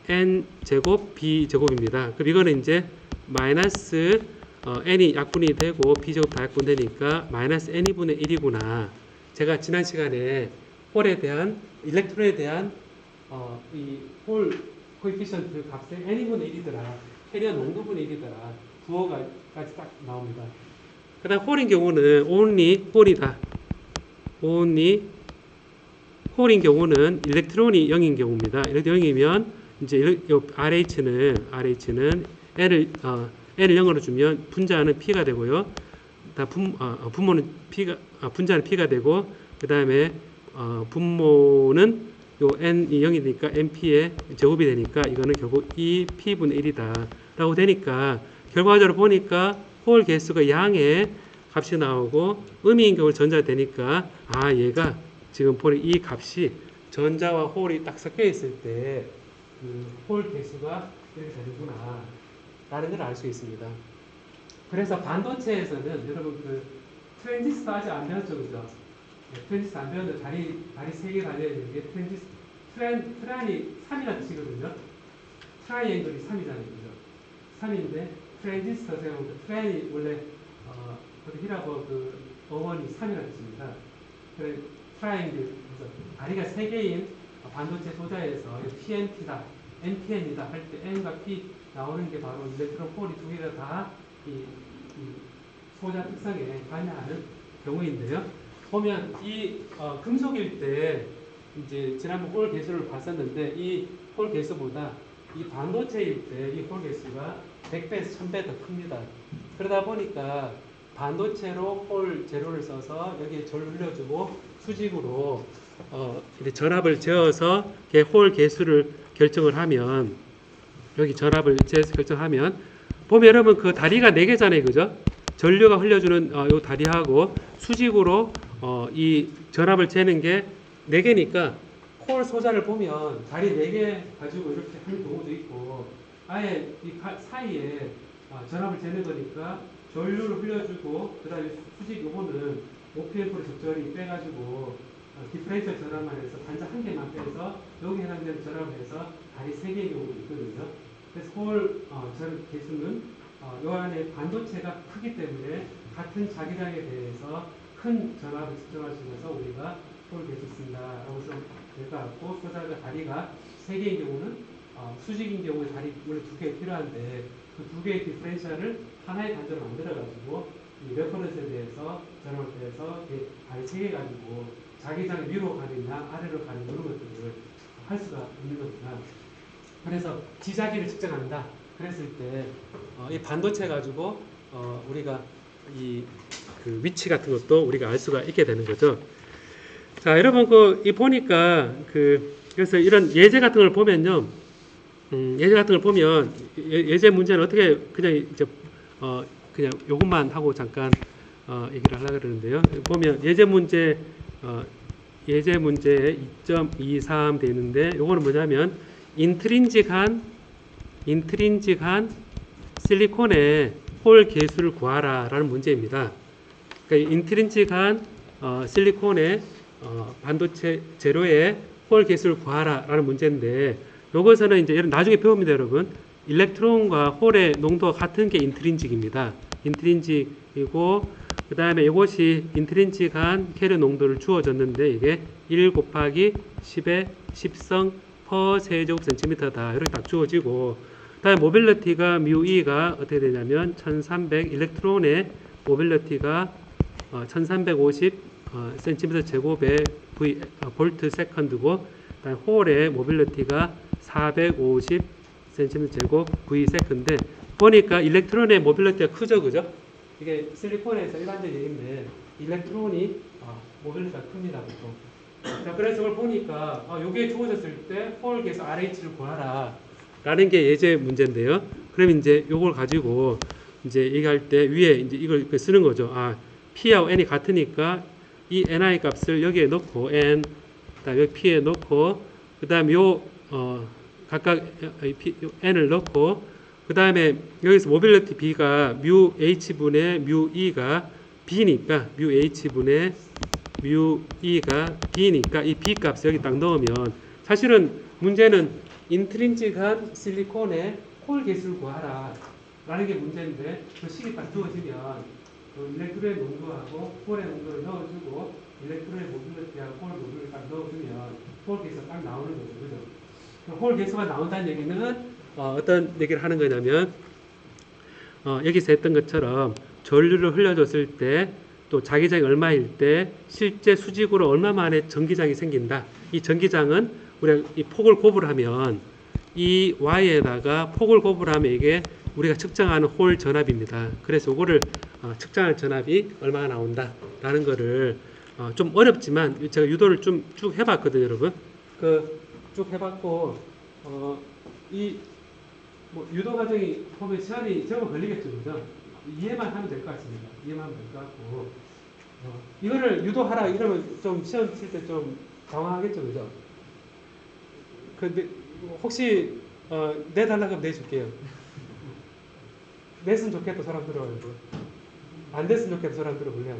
Speaker 1: N 제곱 B 제곱입니다. 그럼 이거는 이제 마이너스 N이 약분이 되고 B 제곱 다 약분 되니까 마이너스 N2분의 1이구나. 제가 지난 시간에 홀에 대한, 일렉트론에 대한 이 홀 코에피션트 값에 N이분의 1이더라, 캐리어 농도분의 1이더라, 부호가까지 딱 나옵니다. 그 다음 홀인 경우는 only 홀이다. only 홀인 경우는 일렉트론이 0인 경우입니다. 일렉트론이 0이면 이제 RH는 N을 0으로 주면 분자는 P가 되고요. 분모는 분자는 P가 되고, 그 다음에 분모는 요 N이 0이니까 NP의 제곱이 되니까 이거는 결국 2P분의 1이다 라고 되니까, 결과적으로 보니까 홀 개수가 양의 값이 나오고 음이인 경우 전자가 되니까, 얘가 지금 보니 이 값이 전자와 홀이 딱 섞여 있을 때 홀 개수가 이렇게 되는구나 라는 걸 알 수 있습니다. 그래서 반도체에서는 여러분 트랜지스터 아직 안 배웠죠, 그죠? 트랜지스터 안 배웠는데 다리 3개 달려있는 게 트란이 3이라는 뜻이거든요. 트라이앵글이 3이잖아요, 그죠? 3인데 트랜지스터 생각하면 트란이 원래 히라버 어원이 3이라는 뜻입니다. 그래 트라이앵글, 그래서 다리가 3개인 반도체 소자에서 PNP다, NPN이다 할 때 N과 P 나오는 게 바로 일렉트론 홀이 2개가 다 이 소자 특성에 관여하는 경우인데요. 보면 이 금속일 때 이제 지난번 홀 개수를 봤었는데, 이 홀 개수보다 이 반도체일 때 이 홀 개수가 100배에서 1000배 더 큽니다. 그러다 보니까 반도체로 홀 재료를 써서 여기에 전류 흘려주고 수직으로 전압을 재어서 홀 개수를 결정을 하면, 여기 전압을 재어서 결정하면 보면 여러분 그 다리가 4개잖아요, 그죠? 전류가 흘려주는 요 다리하고 수직으로 이 전압을 재는 게 4개니까 홀 소자를 보면 다리 4개 가지고 이렇게 하는 경우도 있고, 아예 이 사이에 전압을 재는 거니까 전류를 흘려주고, 그 다음에 수직 요거는 OPF를 적절히 빼가지고 디퍼렌셜 전압만 해서 단자 한 개만 빼서 여기 해당되는 전압을 해서 다리 3개의 경우도 있거든요. 그래서 홀 전 개수는 요 안에 반도체가 크기 때문에 같은 자기장에 대해서 큰 전압을 측정할 수 있어서 우리가 홀 개수 쓴다라고 해서 될 것 같고, 소자가 다리가 3개인 경우는 수직인 경우에 다리 원래 2개 필요한데 그 2개의 디퍼렌셜을 하나의 단자로 만들어가지고 이 레퍼런스에 대해서 전압을 빼서 다리 3개 가지고 자기장 위로 가느냐 아래로 가느냐 이런 것들을 할 수가 있는 겁니다. 그래서 지자기를 측정한다. 그랬을 때 이 반도체 가지고 우리가 그 위치 같은 것도 우리가 알 수가 있게 되는 거죠. 자, 여러분 이 보니까 그래서 이런 예제 같은 걸 보면요, 예제 같은 걸 보면 예제 문제는 어떻게 그냥 이제 그냥 요것만 하고 잠깐 얘기를 하려고 그러는데요. 보면 예제 문제 2.23 돼 있는데 요거는 뭐냐면 인트린직한 실리콘의 홀 개수를 구하라 라는 문제입니다. 그러니까 인트린직한 실리콘의 반도체 재료의 홀 개수를 구하라 라는 문제인데, 요것은 이제 나중에 배웁니다, 여러분. 일렉트론과 홀의 농도가 같은 게 인트린직입니다. 인트린직이고, 그 다음에 이것이 인트린직한 캐리어 농도를 주어졌는데, 이게 1 곱하기 10의 10성 퍼 세제곱센티미터다. 이렇게 딱 주어지고, 그 다음에 모빌리티가 μe가 어떻게 되냐면 1300, 일렉트론의 모빌리티가 1350 센티미터 제곱의 볼트 세컨드고, 그다음 홀의 모빌리티가 450 센티미터 제곱 V 세컨드. 보니까 일렉트론의 모빌리티가 크죠, 그죠? 이게 실리콘에서 일반적인 얘기인데 일렉트론이 모빌리티가 큽니다, 보통. 자, 그래서 이걸 보니까 요게 주어졌을 때 홀 개수 RH를 구하라 라는 게 예제 문제인데요. 그럼 이제 요걸 가지고 이제 얘기할 때 위에 이제 이걸 쓰는 거죠. P하고 N이 같으니까 이 NI 값을 여기에 넣고 N, 그다음 여기 P에 넣고, 그다음 각각 N을 넣고, 그다음에 여기서 모빌리티 B가 mu H분의 mu E가 B니까 mu H분의 mu E가 B니까 이 B 값을 여기 딱 넣으면, 사실은 문제는 인트린직한 실리콘의 홀 개수를 구하라 라는 게 문제인데, 그 식이 딱 주어지면 일렉트론의 농도하고 홀의 농도를 넣어주고 일렉트론의 모빌리티하고 홀 모빌리티를 딱 넣어주면 홀 개수가 딱 나오는 거죠, 그죠? 홀 개수가 나온다는 얘기는 어떤 얘기를 하는 거냐면 여기서 했던 것처럼 전류를 흘려줬을 때 또 자기장이 얼마일 때 실제 수직으로 얼마 만에 전기장이 생긴다. 이 전기장은 우리가 이 폭을 곱을 하면 이 Y에다가 폭을 곱을 하면 이게 우리가 측정하는 홀 전압입니다. 그래서 이거를 측정할 전압이 얼마나 나온다 라는 거를 좀 어렵지만 제가 유도를 좀 쭉 해봤거든요, 여러분. 쭉 해봤고 이 유도 과정이 보면 시간이 제법 걸리겠죠, 그죠? 이해만 하면 될 것 같습니다. 이해만 하면 될 것 같고 이거를 유도하라 이러면 좀 시험 칠 때 좀 당황하겠죠, 그죠? 근데 혹시 내달라고 하면 내줄게요. 냈으면 좋겠다 사람 들어가고, 안 됐으면 좋겠다 사람 들어볼래요.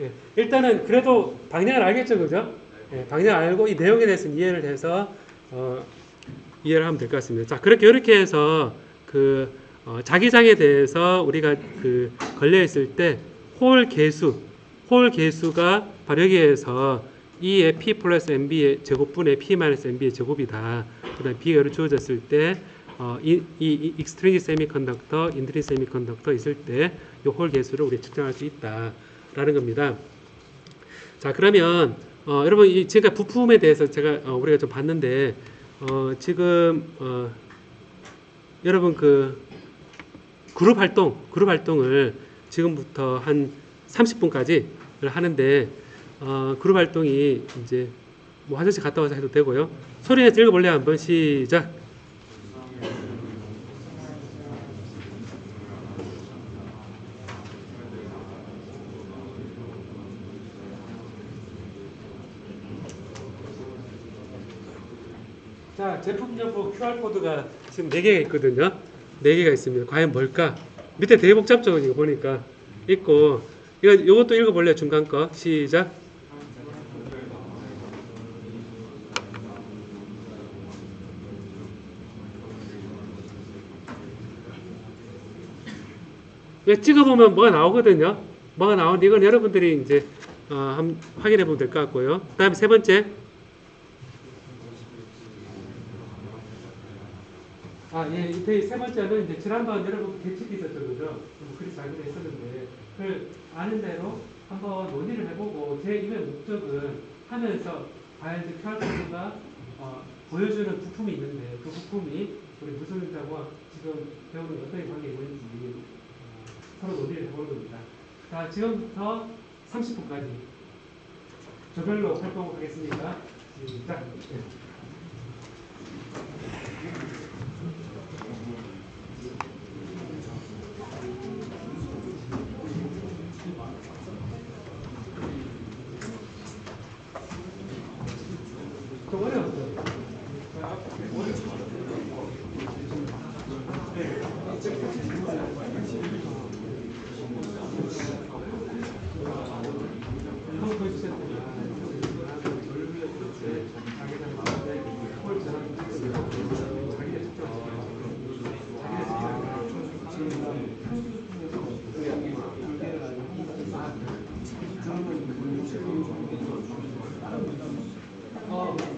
Speaker 1: 예, 일단은 그래도 방향을 알겠죠, 그죠? 예, 방향 알고 이 내용에 대해서 이해를 해서 이해를 하면 될 것 같습니다. 자, 이렇게 해서 자기장에 대해서 우리가 걸려 있을 때 홀 개수가 바로 여기에서 E의 P 플러스 MB의 제곱분의 P 마이너스 MB의 제곱이다. 그 다음에 B가 이렇게 주어졌을 때 이 익스트린직 세미컨덕터, 인트린직 세미컨덕터 있을 때 이 홀 개수를 우리 측정할 수 있다라는 겁니다. 자, 그러면 여러분 지금까지 부품에 대해서 우리가 좀 봤는데 지금 여러분 그룹 활동을 지금부터 한 30분까지 하는데 그룹 활동이 이제 뭐 화장실 갔다 와서 해도 되고요. 소리 내서 읽어볼래요? 한번 시작. 자, 제품 정보 QR코드가 지금 4개가 있거든요. 4개가 있습니다. 과연 뭘까? 밑에 되게 복잡죠, 이거 보니까. 있고, 이것도 읽어볼래요? 중간 거. 시작. 왜 찍어보면 뭐가 나오거든요. 뭐가 나오는데 이건 여러분들이 이제 한번 확인해 보면 될 것 같고요. 그 다음에 세 번째. 예, 이때 세 번째는 이제 지난번 여러분 계측이 있었죠, 그죠? 글이 잘못돼 있었는데 그걸 아는 대로 한번 논의를 해보고 제 임의 목적은 하면서 과연 이제 QR코드가 보여주는 부품이 있는데 그 부품이 우리 무술자와 지금 배우는 어떤 관계가 있는지 서로 논의를 해보는 겁니다. 자, 지금부터 30분까지 저별로 활동을 하겠습니다. 시작! 좀 어려웠어요.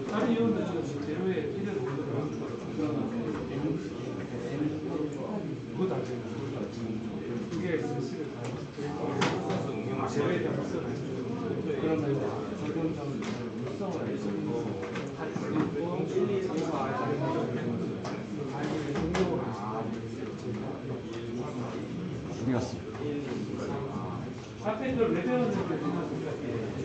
Speaker 1: 다른 이유는 재료에 필요를 모르는 그것도 안 돼요. 그게 실을 다 재료에 대한 목소리를 그러면 지금 좀 물성을 알고
Speaker 2: 어디 갔어?
Speaker 1: 앞에 그걸 왜 배웠는지 생각해.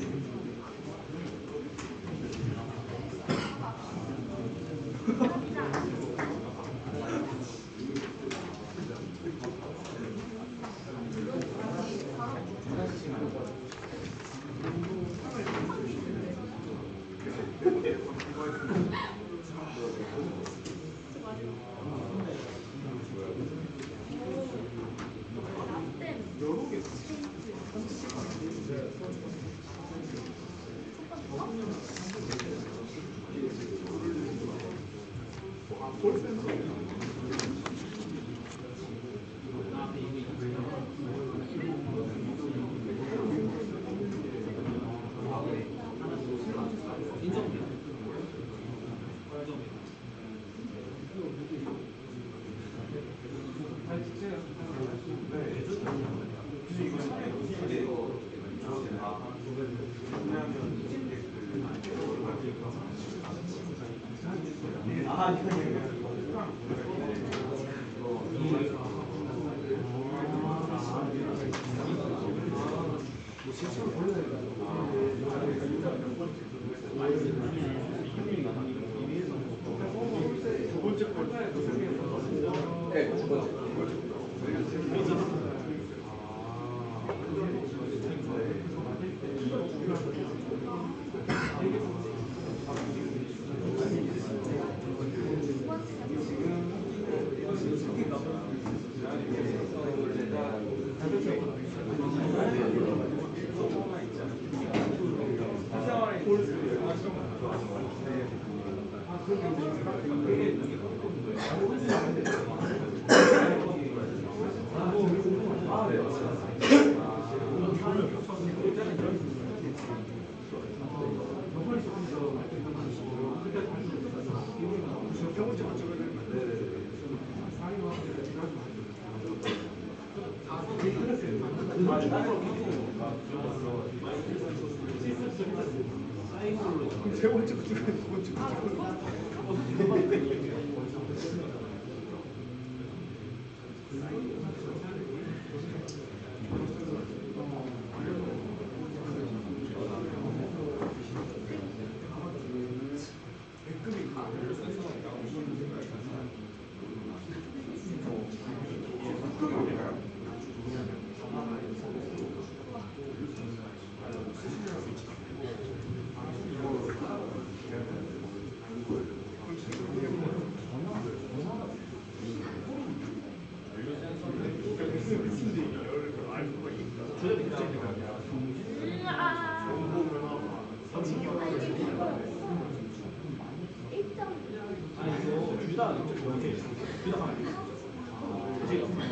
Speaker 3: 세 번째 거 찍어야 두 번째 거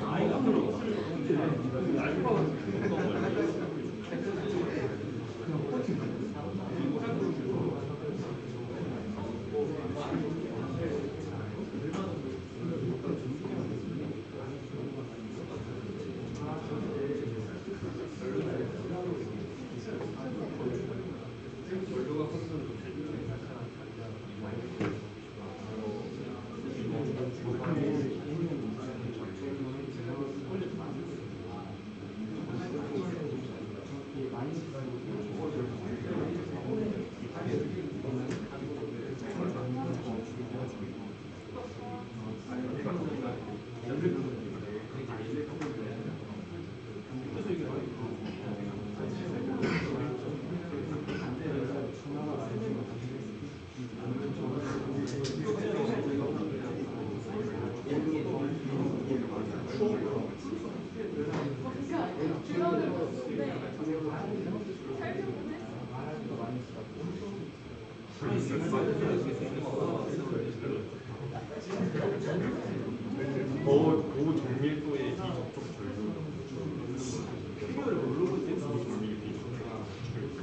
Speaker 4: 아이가 별로
Speaker 3: 고 정밀도의 비접촉 절도.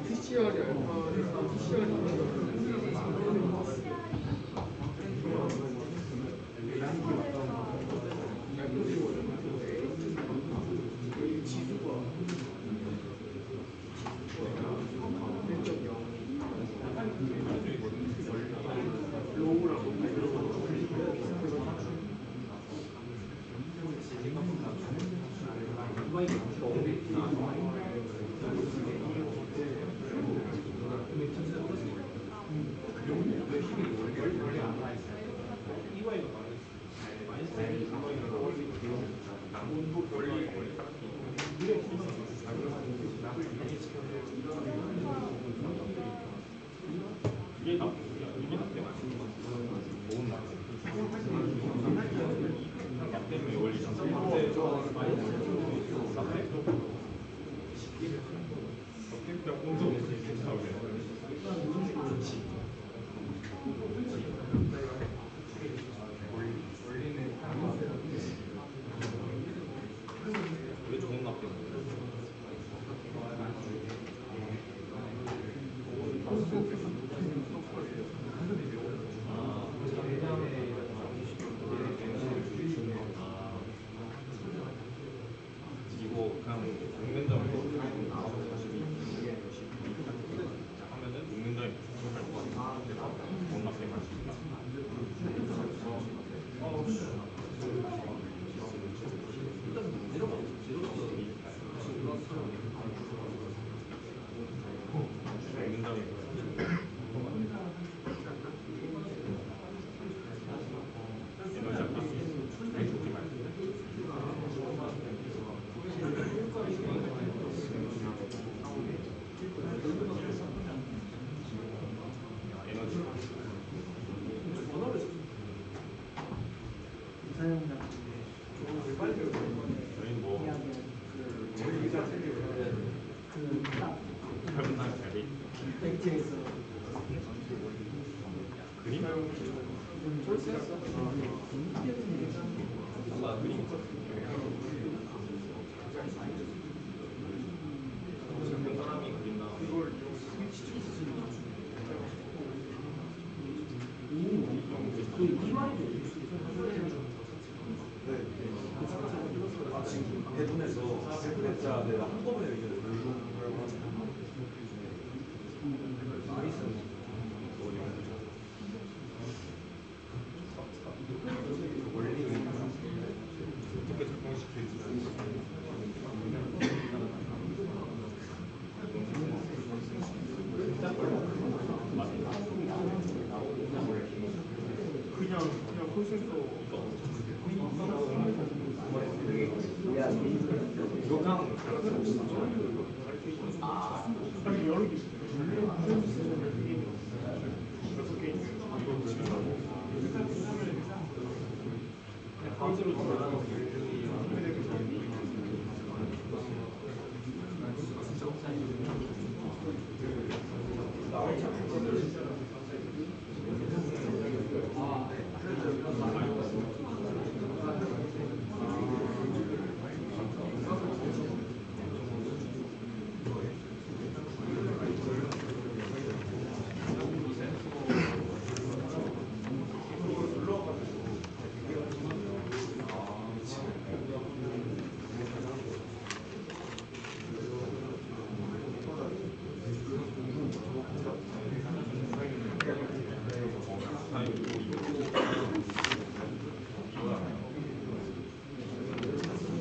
Speaker 3: PCR이 알파, PCR이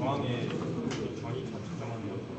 Speaker 3: 중앙에 전이 저장하는 거.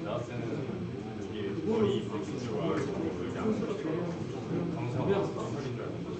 Speaker 3: 나한테는 이게 머리 백신 줄 알고 이렇게 안 들어서 강사가 살인 줄 알고.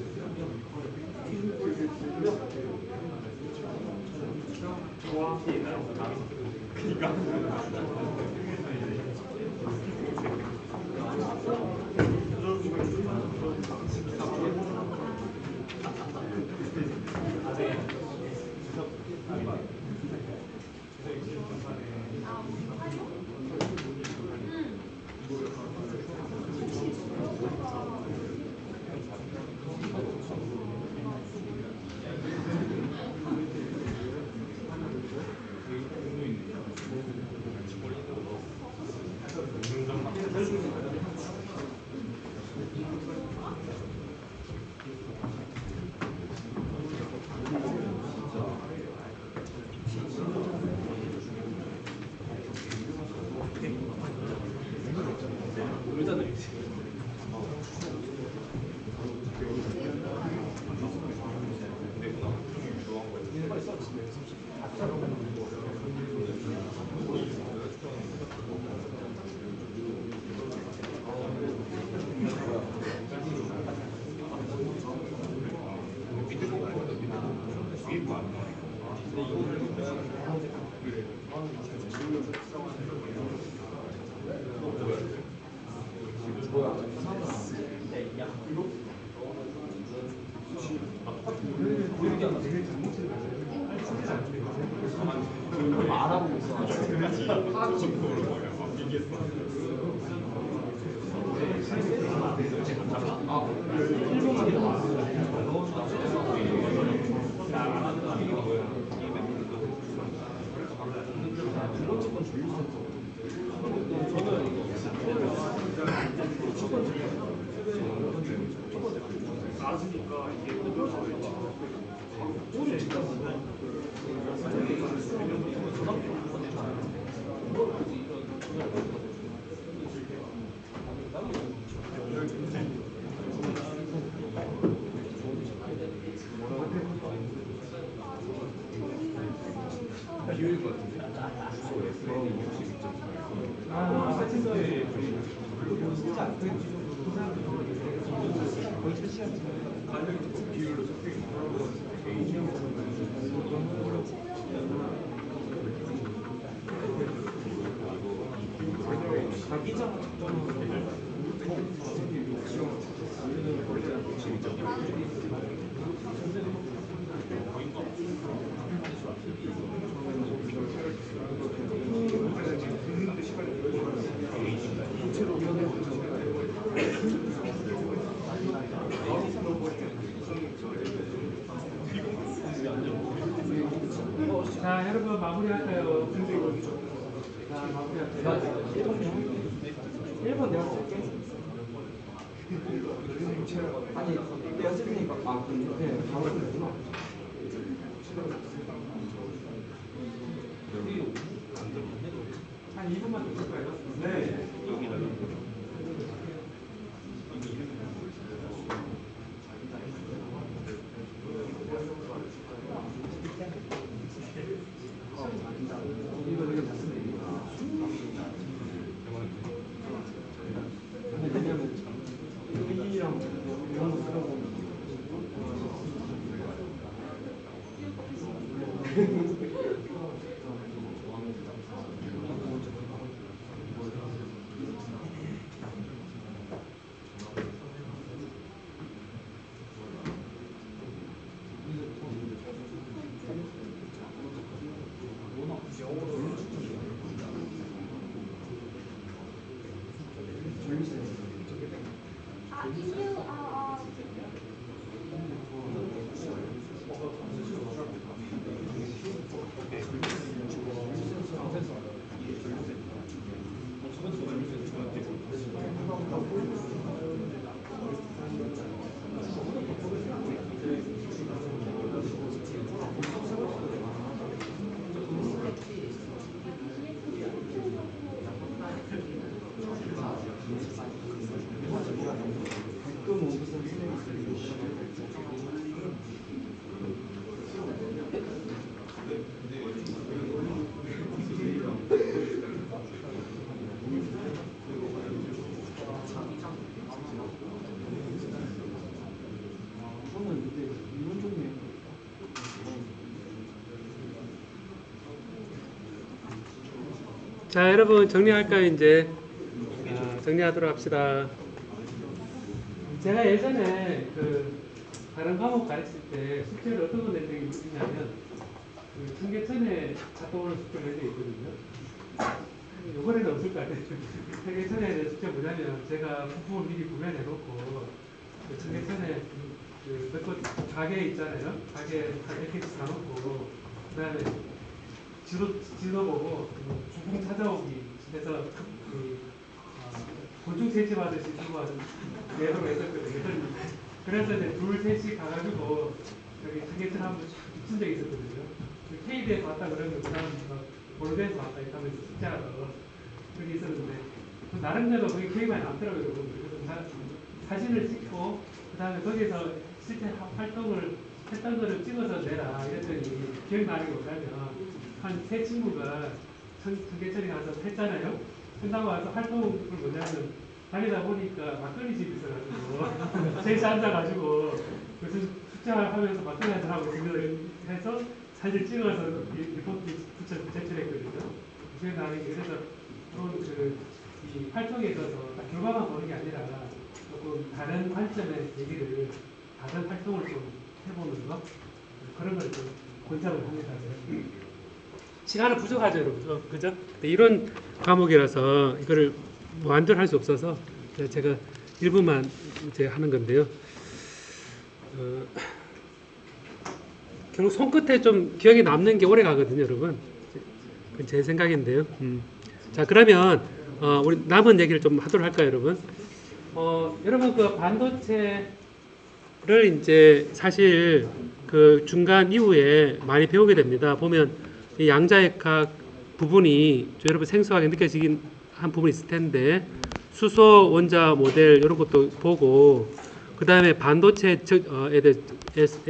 Speaker 1: 자, 여러분 마무리할까요? 자, 마무리할까요? 1번 내가 쓸게.
Speaker 2: 아니, 연습이니까. 아, 네, 바로 그랬구나.
Speaker 1: 한 2분만 더 쓸까요? 네. 자, 여러분 정리할까요? 이제 정리하도록 합시다. 제가 예전에 그 다른 과목 가르칠 때 숙제를 어떤 거 낸 적이 있냐면 그 청계천에 갔다 오는 숙제를 낸 적이 있거든요. 요번에는 없을 것 같아요. 청계천에 숙제 뭐냐면 제가 부품을 미리 구매해놓고 그 청계천에 그 가게 있잖아요. 가게 한 100개씩 사놓고 그 다음에 지도 보고 주공 찾아오기 집에서 곤충 채집하듯이 주고 내도록 했었거든요. 그래서 이제 둘 셋이 가가지고 여기 청계천 한번 쫙 붙인 적이 있었거든요. KD에서 왔다 그러면 그 다음 볼드에서 왔다 이렇게 하면서 숙제하러 그게 있었는데 나름대로 그게 기억이 많이 남더라고요. 그래서 사진을 찍고 그 다음에 거기서 실제 활동을 했던 거를 찍어서 내라 이랬더니 기억나는 게 뭐냐면 한 세 친구가 청계천에 가서 했잖아요. 끝나고 와서 활동을 뭐냐면 다니다 보니까 막걸리 집이 있어가지고 셋이 앉아가지고 무슨 숙제하면서 막걸리 한잔하고 해서 사진 찍어서 리포트 붙여서 제출했거든요. 그게 나는 그래서 이 활동에 있어서 딱 결과만 보는 게 아니라 조금 다른 관점의 얘기를 다른 활동을 좀 해보는 거 그런 걸 좀 권장을 합니다. 시간은 부족하죠, 여러분. 그죠? 이런 과목이라서 이거를 완전할 수 없어서 제가 일부만 이제 하는 건데요. 결국 손끝에 좀 기억이 남는 게 오래 가거든요, 여러분. 그건 제 생각인데요. 자, 그러면 우리 남은 얘기를 좀 하도록 할까요, 여러분? 여러분 그 반도체를 이제 사실 그 중간 이후에 많이 배우게 됩니다. 보면 이 양자역학 부분이 여러분 생소하게 느껴지긴 한 부분이 있을 텐데 수소 원자 모델 이런 것도 보고 그 다음에 반도체에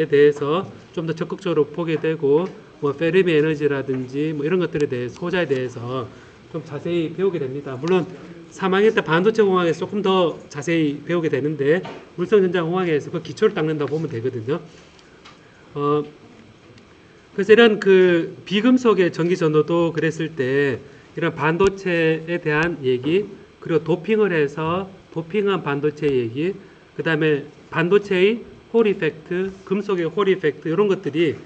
Speaker 1: 대해서 좀 더 적극적으로 보게 되고 뭐 페르미 에너지라든지 뭐 이런 것들에 대해서 소자에 대해서 좀 자세히 배우게 됩니다. 물론 3학년 때 반도체 공학에서 조금 더 자세히 배우게 되는데 물성 현장 공학에서 그 기초를 닦는다고 보면 되거든요. 그래서 이런 그 비금속의 전기 전도도 그랬을 때 이런 반도체에 대한 얘기 그리고 도핑을 해서 도핑한 반도체 얘기 그 다음에 반도체의 홀 이펙트, 금속의 홀 이펙트 이런 것들이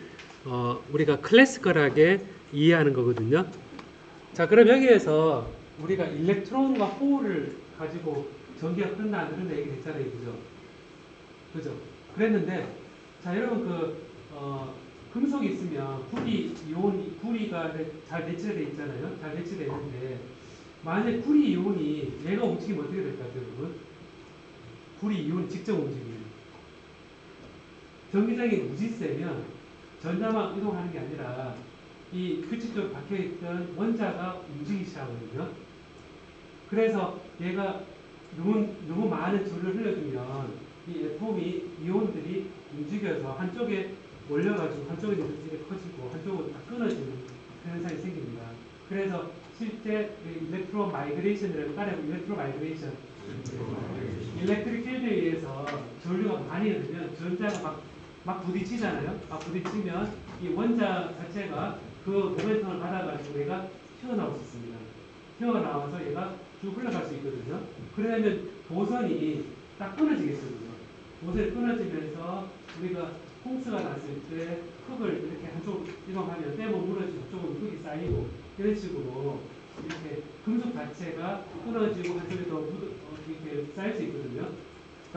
Speaker 1: 우리가 클래시컬하게 이해하는 거거든요. 자, 그럼 여기에서 우리가 일렉트론과 홀을 가지고 전기가 흐른다 안 흐른다 얘기 했잖아요, 그죠? 그죠? 그랬는데 자, 여러분 금속이 한쪽에 있으면 구리가 잘 대치되어 있잖아요. 잘 대치되어 있는데 만약 구리 이온이 얘가 움직이면 어떻게 될까요, 여러분? 구리 이온이 직접 움직이면 전기장이 무지 세면 전자만 이동하는 게 아니라 이 규칙적으로 박혀있던 원자가 움직이기 시작하거든요. 그래서 얘가 너무 많은 줄을 흘려주면 이 애톰이 이온들이 움직여서 한쪽에 몰려가지고 한쪽에 이렇게 커지고 한쪽은 다 끊어지는 현상이 생깁니다. 그래서 실제 일렉트로 마이그레이션이라고 따라 일렉트로 마이그레이션 일렉트릭 필드에 의해서 전류가 많이 흐르면 전자가 막 부딪히잖아요. 막 부딪히면 이 원자 자체가 그 모멘텀을 받아가지고 얘가 튀어나올 수 있습니다. 튀어나와서 얘가 쭉 흘러갈 수 있거든요. 그러면 도선이 딱 끊어지겠거든요. 도선이 끊어지면서 우리가 홍수가 났을 때 흙을 이렇게 한쪽 이동하면 떼면 무너지고 한쪽은 흙이 쌓이고 이런 식으로 이렇게 금속 자체가 끊어지고 한쪽에 더 이렇게 쌓일 수 있거든요.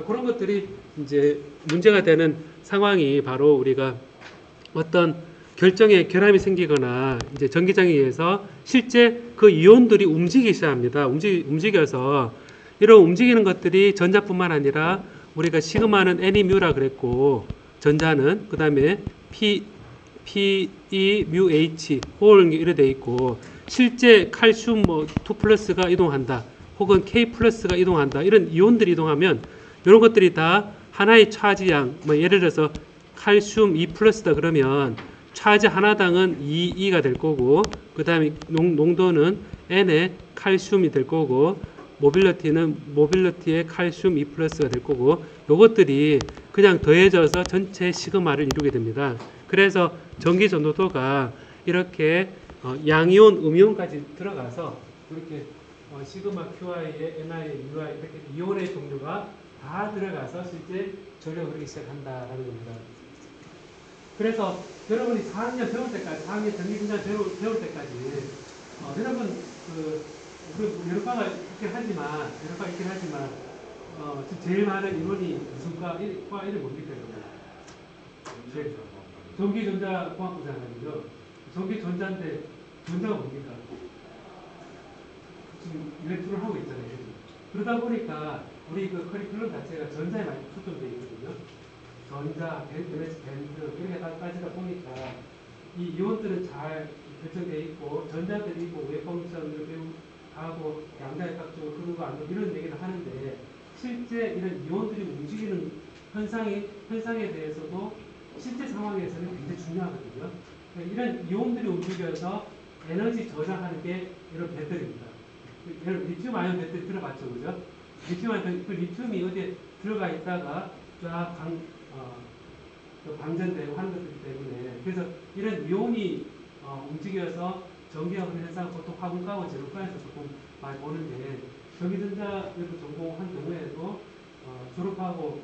Speaker 1: 그런 것들이 이제 문제가 되는 상황이 바로 우리가 어떤 결정에 결함이 생기거나 이제 전기장에 의해서 실제 그 이온들이 움직이기 시작합니다. 움직여서 이런 움직이는 것들이 전자뿐만 아니라 우리가 시그마는 N이 뮤라 그랬고 전자는 그 다음에 P, E, 뮤, H 홀 이래 돼 있고 실제 칼슘 뭐2 플러스가 이동한다. 혹은 K 플러스가 이동한다. 이런 이온들이 이동하면 이런 것들이 다 하나의 차지양 뭐 예를 들어서 칼슘 2 플러스다 그러면 차지 하나당은 2가 될 거고 그 다음에 농도는 N의 칼슘이 될 거고 모빌리티의 칼슘 2 플러스가 될 거고 요것들이 그냥 더해져서 전체 시그마를 이루게 됩니다. 그래서 전기 전도도가 이렇게 양이온, 음이온까지 들어가서 이렇게 시그마 QI에 NI, UI 이렇게 이온의 종류가 다 들어가서 실제 전류가 흐르기 시작한다라는 겁니다. 그래서 여러분이 4학년 배울 때까지, 4학년 전기분자 배울 때까지 여러분 여러 과가 있긴 하지만 제일 많은 인원이 무슨 과 이름이 뭡니까? 전기전자공학부잖아요. 전기전자인데 전자가 뭡니까? 지금 일렉트론을 하고 있잖아요. 그러다 보니까 우리 그 커리큘럼 자체가 전자에 많이 초점되어 있거든요. 전자, 밴드, 이렇게 따지다 보니까 이 이온들은 잘 결정되어 있고 전자들이 있고 웨이브 펑션을 하고 양자역학적으로 흐르고 안 흐르고 이런 얘기를 하는데 실제 이런 이온들이 움직이는 현상에 대해서도 실제 상황에서는 굉장히 중요하거든요. 이런 이온들이 움직여서 에너지 저장하는 게 이런 배터리입니다. 여러분 리튬 아이온 배터리 들어봤죠, 그죠? 리튬이 어디에 들어가 있다가 쫙 방전되고 하는 것들 때문에 그래서 이런 이온이 움직여서 전기가 흐르는 현상을 보통 화분가와 제로과에서 조금 많이 보는데 전기전자 전공한 경우에도 졸업하고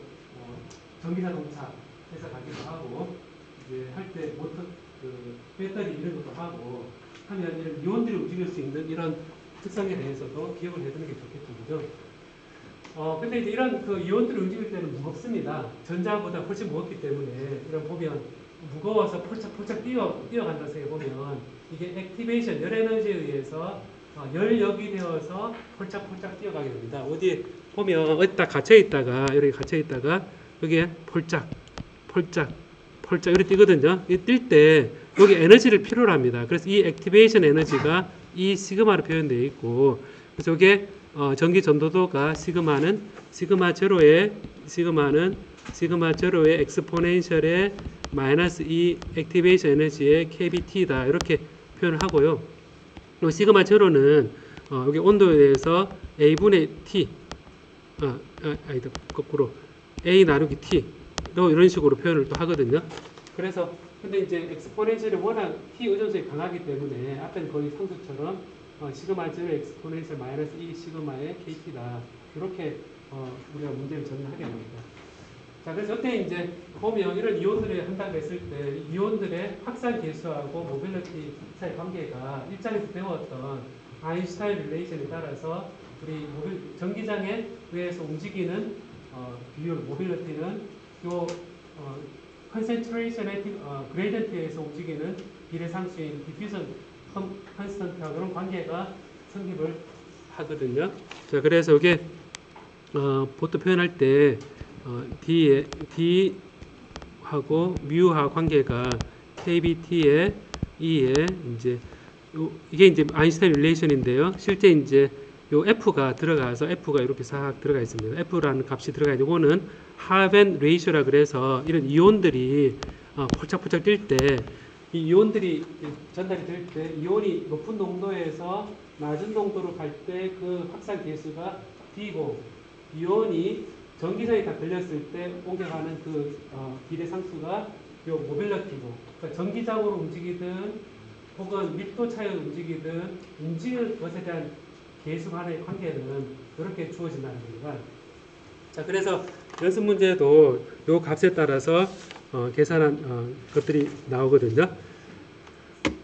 Speaker 1: 전기자동차에서 가기도 하고 이제 할 때 모터 배터리 이런 것도 하고 하면 이런 이온들이 움직일 수 있는 이런 특성에 대해서도 기억을 해두는 게 좋겠죠, 그죠? 근데 이제 이런 그 이온들이 움직일 때는 무겁습니다. 전자보다 훨씬 무겁기 때문에 이런 보면 무거워서 폴짝폴짝 뛰어간다 생각해 보면 이게 액티베이션 열 에너지에 의해서 열역이 되어서 폴짝폴짝 뛰어가게 됩니다. 어디에 보면 어디다 갇혀 있다가 이렇게 갇혀 있다가 여기에 폴짝 이렇게 뛰거든요. 뛸 때 여기 에너지를 필요로 합니다. 그래서 이 액티베이션 에너지가 이 시그마로 표현되어 있고 그래서 이게 전기 전도도가 시그마는 시그마 제로의 엑스포넨셜의 마이너스 2 액티베이션 에너지의 kBt다 이렇게 표현을 하고요. 또 시그마 제로는 여기 온도에 대해서 a분의 t 아니다 거꾸로 a 나누기 t 또 이런 식으로 표현을 또 하거든요. 그래서 근데 이제 엑스포넨셜이 워낙 t 의존성이 강하기 때문에 앞에는 거의 상수처럼 시그마 제로 엑스포넨셜 마이너스 2 시그마의 kt다 이렇게 우리가 문제를 전하게 됩니다. 자, 그래서 이때 이제 보면 이런 이온들을 한다고 했을 때 이온들의 확산 계수하고 모빌리티 사이 관계가 일장에서 배웠던 아인슈타인 릴레이션에 따라서 우리 전기장에 의해서 움직이는 비율 모빌리티는 요 컨센트레이션의 그레이던트에서 움직이는 비례상수인 디퓨전 컨스턴트와 그런 관계가 성립을 하거든요. 자, 그래서 이게 보통 표현할 때 D하고 뮤하 관계가 KBT의 E에 이제 이게 이제 아인슈타인 릴레이션인데요. 실제 이제 요 F가 들어가서 F가 이렇게 싹 들어가 있습니다. F라는 값이 들어가 있는데 이거는 하벤 레이쇼라 그래서 이런 이온들이 폴짝폴짝 뛸 때 이 이온들이 전달이 될 때 이온이 높은 농도에서 낮은 농도로 갈 때 그 확산 계수가 D고 이온이 전기장에 다 걸렸을 때 옮겨가는 그 비례 상수가 요 모빌러티고 그러니까 전기장으로 움직이든 혹은 밀도 차이로 움직이든 움직이는 것에 대한 계수 간의 관계는 이렇게 주어진다는 겁니다. 자, 그래서 연습 문제도 요 값에 따라서 계산한 것들이 나오거든요.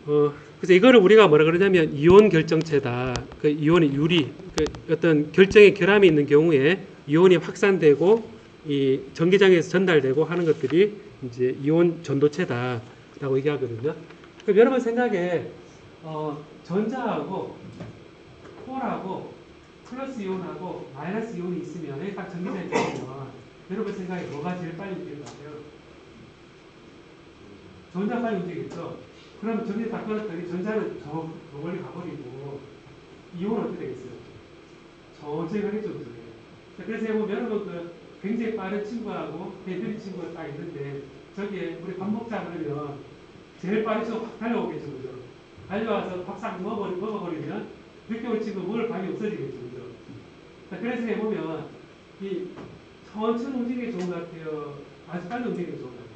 Speaker 1: 그래서 이거를 우리가 뭐라 그러냐면 이온 결정체다. 그 이온의 유리, 그 어떤 결정의 결함이 있는 경우에 이온이 확산되고 이 전기장에서 전달되고 하는 것들이 이제 이온 전도체다라고 얘기하거든요. 그럼 여러분 생각에 전자하고 홀하고 플러스 이온하고 마이너스 이온이 있으면 여기 딱 전기장이 있으면 여러분 생각에 뭐가 제일 빨리 움직일 것 같아요? 전자 빨리 움직이겠죠? 그러면 전기 다 끊었더니 전자는 저 멀리 가버리고 이온은 어떻게 되겠어요? 천천히 가겠죠, 그죠? 그래서 해보면 여러분 그 굉장히 빠른 친구하고 대들이 친구가 딱 있는데 저기에 우리 밥 먹자 그러면 제일 빠른 친구가 확 달려오겠죠, 그죠? 달려와서 밥 싹 먹어버리면 늦게 올 친구 먹을 밥이 없어지겠죠, 그죠? 그래서 해보면 이 천천히 움직이는 게 좋은 것 같아요? 아주 빨리 움직이는 게 좋은 것 같아요?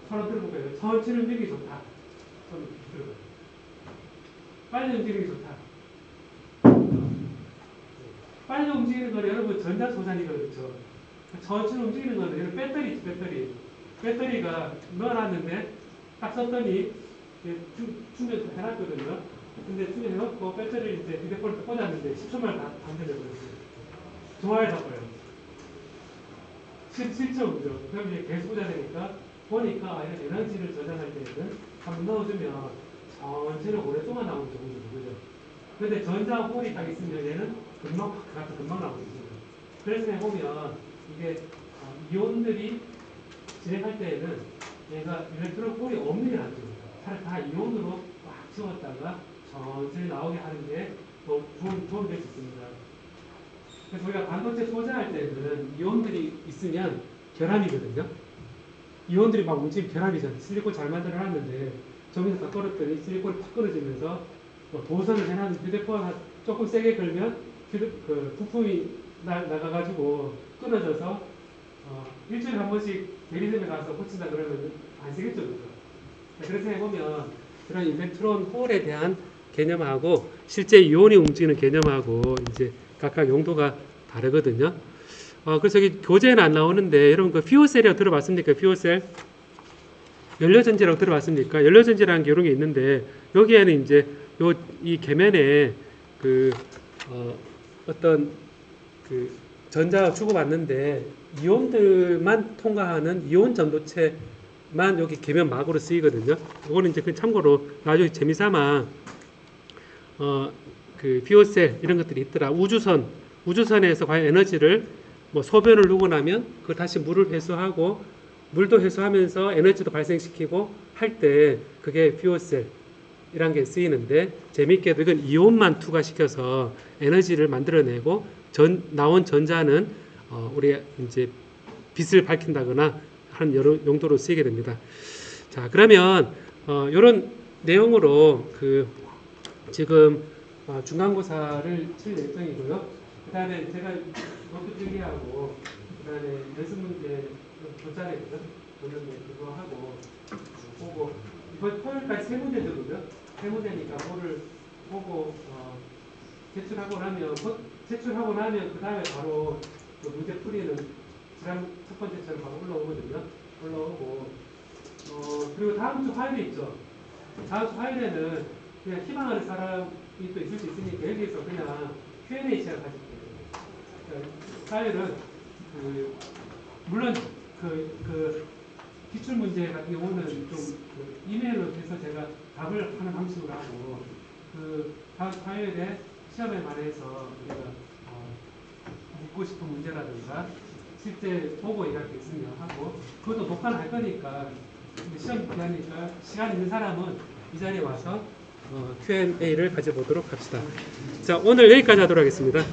Speaker 1: 서로 들어볼까요? 천천히 움직이기 좋다. 서로 들어봐요. 빨리 움직이기 좋다. 빨리 움직이는 거는 여러분 전자소산이거든요. 천천히 움직이는 거는 여러분 배터리. 배터리가 넣어놨는데 딱 썼더니 충전 해놨거든요. 근데 충전해놓고 배터리를 이제 휴대폰에 꽂았는데 10초만 다 잠들어버렸어요. 좋아요 잡아요. 17초죠. 그럼 이제 계속 꽂아야 되니까 보니까 이런 에너지를 저장할 때는 한번 넣어주면 천천히 오랫동안 나오는 정도죠. 그죠? 근데 전자 홀이 딱 있으면 얘는 금방 나오거든요. 그래서 해보면 이게 이온들이 진행할 때에는 얘가 일렉트론 홀이 없는 게 낫죠. 차라리 다 이온으로 막 채웠다가 천천히 나오게 하는 게 더 도움이 될 수 있습니다. 그래서 우리가 반도체 소재할 때는 이온들이 있으면 결함이거든요. 이온들이 막 움직이면 결함이잖아요. 실리콘 잘 만들어놨는데 저기서 다 떨었더니 실리콘이 팍 끊어지면서 도선을 해놨는데 휴대폰 조금 세게 걸면 그 부품이 나가가지고 끊어져서 일주일에 한 번씩 대리점에 가서 고친다 그러면 안 쓰겠죠, 그죠? 그래서 해보면 그런 일렉트론 홀에 대한 개념하고 실제 이온이 움직이는 개념하고 이제 각각 용도가 다르거든요. 그래서 여기 교재는 안 나오는데 여러분 그 퓨어셀이라고 들어봤습니까? 퓨어셀? 연료전지라고 들어봤습니까? 연료전지라는 게 이런 게 있는데 여기에는 이제 이 계면에 어떤 그 전자가 주고받는데 이온들만 통과하는 이온 전도체만 여기 계면 막으로 쓰이거든요. 이거는 이제 그 참고로 나중에 재미삼아 그 퓨어셀 이런 것들이 있더라. 우주선에서 과연 에너지를 소변을 누고 나면 그 다시 물을 회수하고 물도 회수하면서 에너지도 발생시키고 할 때 그게 퓨어셀이란 게 쓰이는데 재미있게도 이건 이온만 투과시켜서 에너지를 만들어내고 나온 전자는 우리 이제 빛을 밝힌다거나 하는 여러 용도로 쓰이게 됩니다. 자, 그러면 이런 내용으로 지금 중간고사를 칠 예정이고요. 그 다음에 제가 노트 필기하고 그 다음에 연습 문제 교차례거든 보는데 그거 하고 보고 이번 토요일까지 세 문제거든요. 세 문제니까 그거를 보고 제출하고 나면 그 다음에 바로 그 문제 풀이는 지난 첫 번째처럼 바로 올라오거든요. 올라오고 그리고 다음 주 화요일에 있죠. 다음 주 화요일에는 그냥 희망하는 사람이 또 있을 수 있으니까 여기서 그냥 Q&A 시간 가질게요. 화요일은 물론 그 기출 문제 같은 경우는 좀 이메일로 해서 제가 답을 하는 방식으로 하고 다음 화요일에 시험에 관해서 우리가 묻고 싶은 문제라든가 실제 보고 얘기할 게 있으면 하고 그것도 녹화는 할 거니까 시험 기하니까 시간 있는 사람은 이 자리에 와서 Q&A를 가져보도록 합시다. 자, 오늘 여기까지 하도록 하겠습니다.